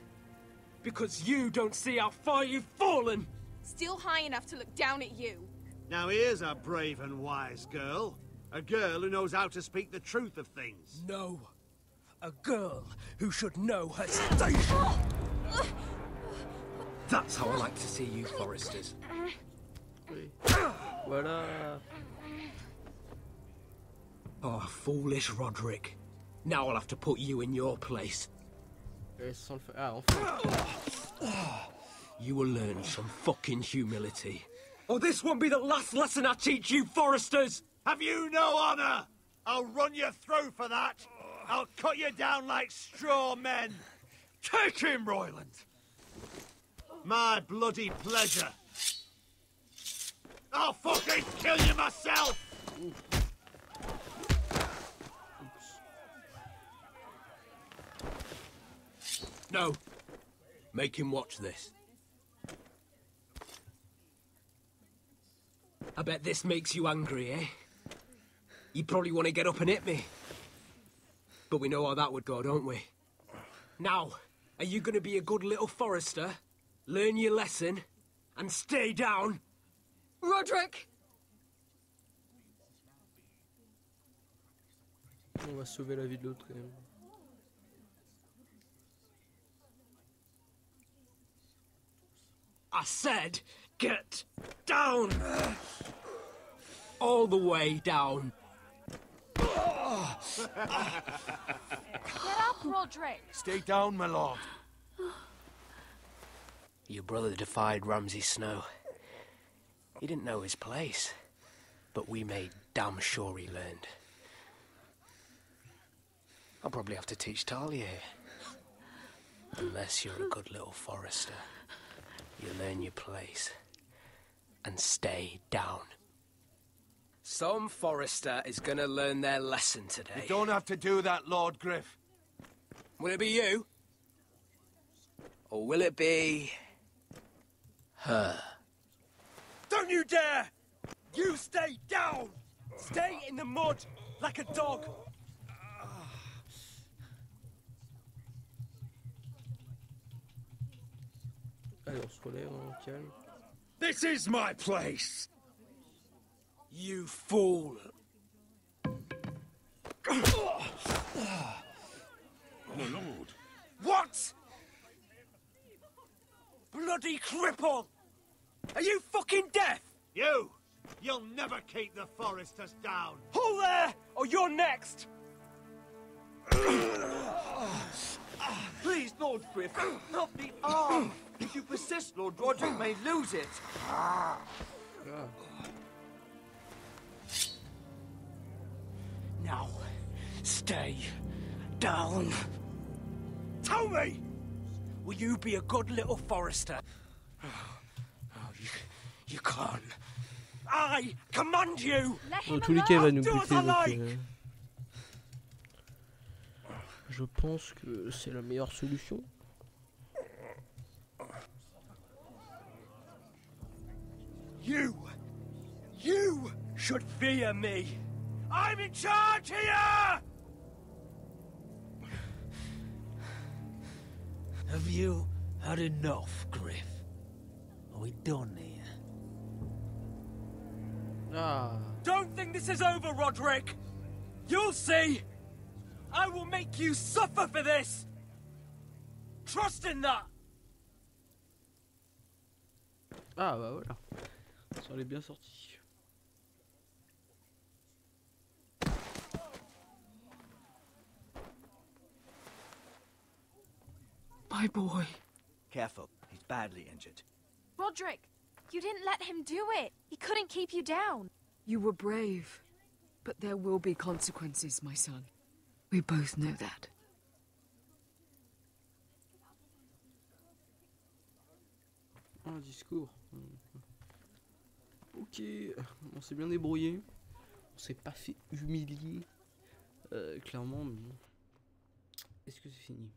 Because you don't see how far you've fallen.
Still high enough to look down at you.
Now here's a brave and wise girl. A girl who knows how to speak the truth of things.
No. A girl who should know her station. That's how I like to see you Foresters.
Voilà.
Oh, foolish Roderick. Now I'll have to put you in your place. You will learn some fucking humility. Or this won't be the last lesson I teach you Foresters!
Have you no honor? I'll run you through for that. I'll cut you down like straw men.
Take him, Royland!
My bloody pleasure. I'll fucking kill you myself!
No. Make him watch this. I bet this makes you angry, eh? You probably want to get up and hit me. But we know how that would go, don't we? Now, are you going to be a good little Forester, learn your lesson, and stay down?
Roderick!
On va sauver la vie de l'autre quand même.
I said, get down! All the way down.
Get up, Roderick!
Stay down, my lord.
Your brother defied Ramsay Snow. He didn't know his place, but we made damn sure he learned. I'll probably have to teach Talia here. Unless you're a good little Forester. You learn your place and stay down. Some Forester is gonna learn their lesson today.
You don't have to do that, Lord Griff.
Will it be you? Or will it be... her? Don't you dare! You stay down! Stay in the mud, like a dog!
Allez, on se relève, on calme.
This is my place! You fool!
My lord.
What? Bloody cripple! Are you fucking deaf?
You'll never keep the Foresters down.
Hold there, or you're next!
Please, Lord Griff, not the arm. If you persist, Lord Roderick may lose it.
Now, stay down. Tell me! Will you be a good little Forester? You can't. I command you!
Dans tous les cas, il va nous buter, donc je pense que c'est la meilleure solution.
You should fear me. I'm in charge here!
Have you had enough, Griff? Are we done here?
Don't think this is over, Roderick! You'll see! I will make you suffer for this! Trust in that!
Ah bah voilà, ça en est bien sorti.
My boy.
Careful, he's badly injured.
Roderick, you didn't let him do it. He couldn't keep you down.
You were brave, but there will be consequences, my son. We both know that.
Un discours. Ok, on s'est bien débrouillé. On s'est pas fait humilier. Clairement, mais bon. Est-ce que c'est fini?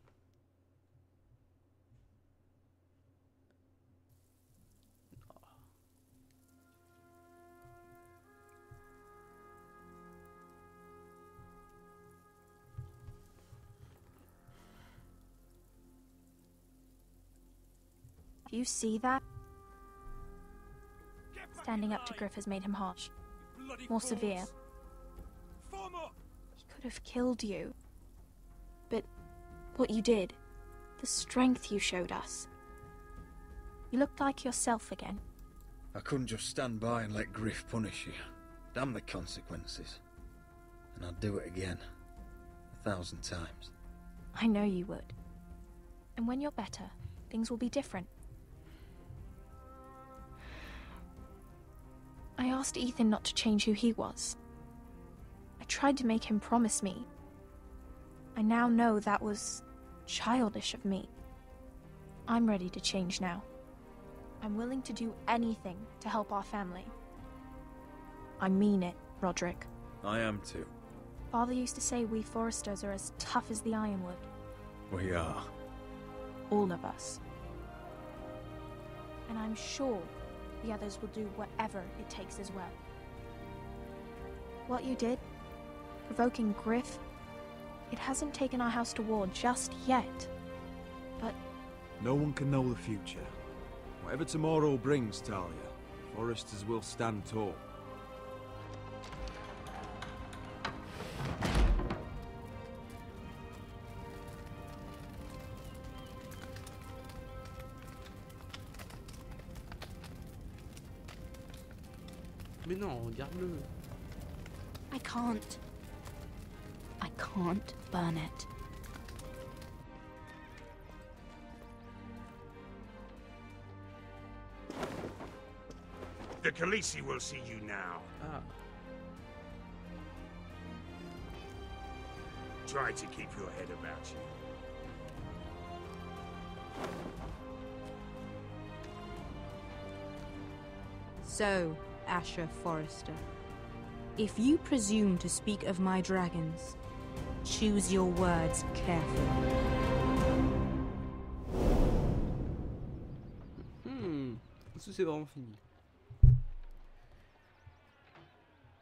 Do you see that? Standing up to Griff has made him harsh. More severe. He could have killed you. But what you did, the strength you showed us. You looked like yourself again.
I couldn't just stand by and let Griff punish you. Damn the consequences. And I'd do it again. 1,000 times.
I know you would. And when you're better, things will be different. I asked Ethan not to change who he was. I tried to make him promise me. I now know that was childish of me. I'm ready to change now. I'm willing to do anything to help our family. I mean it, Roderick.
I am too.
Father used to say we Foresters are as tough as the ironwood.
We are.
All of us. And I'm sure the others will do whatever it takes as well. What you did, provoking Griff, it hasn't taken our house to war just yet. But
no one can know the future. Whatever tomorrow brings, Talia, Foresters will stand tall.
Mais non, regarde-le.
I can't. I can't burn it.
The Khaleesi will see you now. Try to keep your head about you.
So, Asher Forrester, if you presume to speak of my dragons, choose your words carefully.
Est-ce que c'est vraiment fini?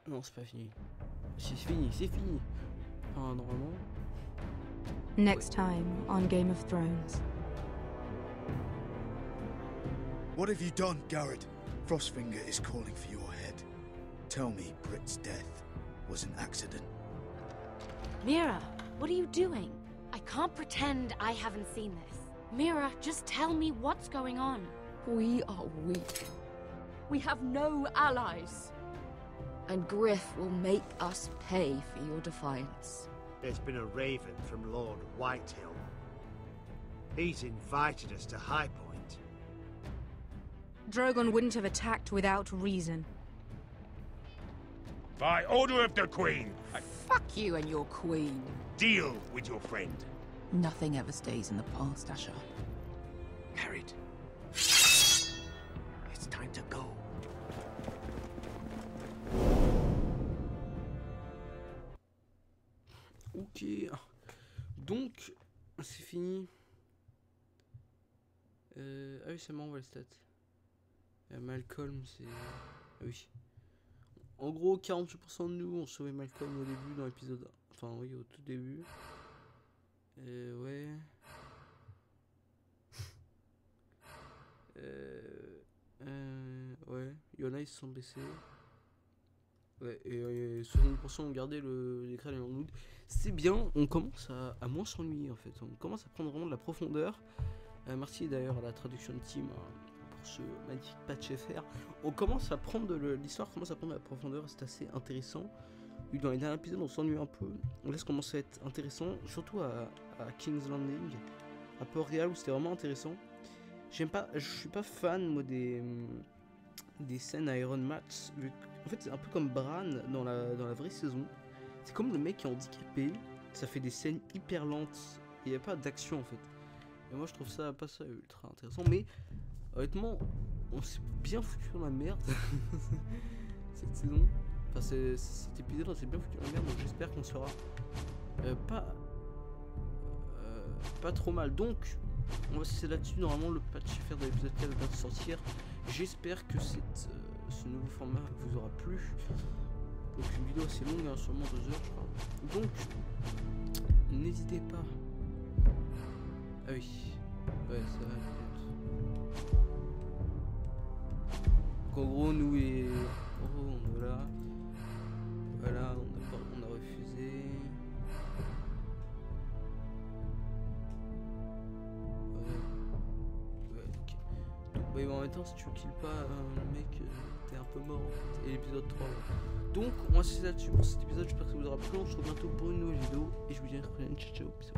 Non, c'est pas fini. C'est fini, c'est fini. Enfin, normalement.
Next time on Game of Thrones.
What have you done, Garrett? Frostfinger is calling for your head. Tell me Britt's death was an accident.
Mira, what are you doing? I can't pretend I haven't seen this. Mira, just tell me what's going on.
We are weak. We have no allies. And Griff will make us pay for your defiance.
There's been a raven from Lord Whitehill. He's invited us to High Point.
Drogon wouldn't have attacked without reason.
By order of the Queen.
Fuck you and your queen.
Deal with your friend.
Nothing ever stays in the past, Asher.
Garrett. It's time to go.
Ok. Donc, c'est fini. Ah oui, c'est marrant, on voit les stats. Malcolm, c'est... Ah oui. En gros, 48% de nous ont sauvé Malcolm au début dans l'épisode... Enfin, oui, au tout début. Ouais. Ouais. Il y en a, ils se sont baissés. Ouais, et 60% ont gardé les crânes et l'endoute. C'est bien, on commence à moins s'ennuyer en fait. On commence à prendre vraiment de la profondeur. Merci d'ailleurs à la traduction de Team pour ce magnifique patch FR. On commence à prendre l'histoire commence à prendre de la profondeur, c'est assez intéressant. Dans les derniers épisodes, on s'ennuie un peu. Là, ça commence à être intéressant, surtout à King's Landing, à Port-Réal où c'était vraiment intéressant. Je suis pas fan moi des scènes à Iron Mats. En fait, c'est un peu comme Bran dans la vraie saison. C'est comme le mec qui est handicapé ça fait des scènes hyper lentes. Il n'y a pas d'action en fait. Et moi je trouve ça pas ça ultra intéressant. Mais honnêtement, on s'est bien foutu dans la merde cette saison. Enfin cet épisode on s'est bien foutu dans la merde. Donc j'espère qu'on sera pas trop mal. Donc on va se laisser là-dessus. Normalement le patch FR de l'épisode 4 va sortir. J'espère que ce nouveau format vous aura plu. Donc une vidéo assez longue, hein, sûrement 2 heures je crois. Donc n'hésitez pas. Ah oui, ouais ça va. Donc en gros nous et voilà, on a refusé. Ouais, ok. Donc bah, en même temps si tu kills pas le mec, t'es un peu mort en fait. Et l'épisode 3 ouais. Donc on va se laisser là-dessus pour cet épisode, j'espère que ça vous aura plu, on se retrouve bientôt pour une nouvelle vidéo et je vous dis à la prochaine, ciao ciao, bisous.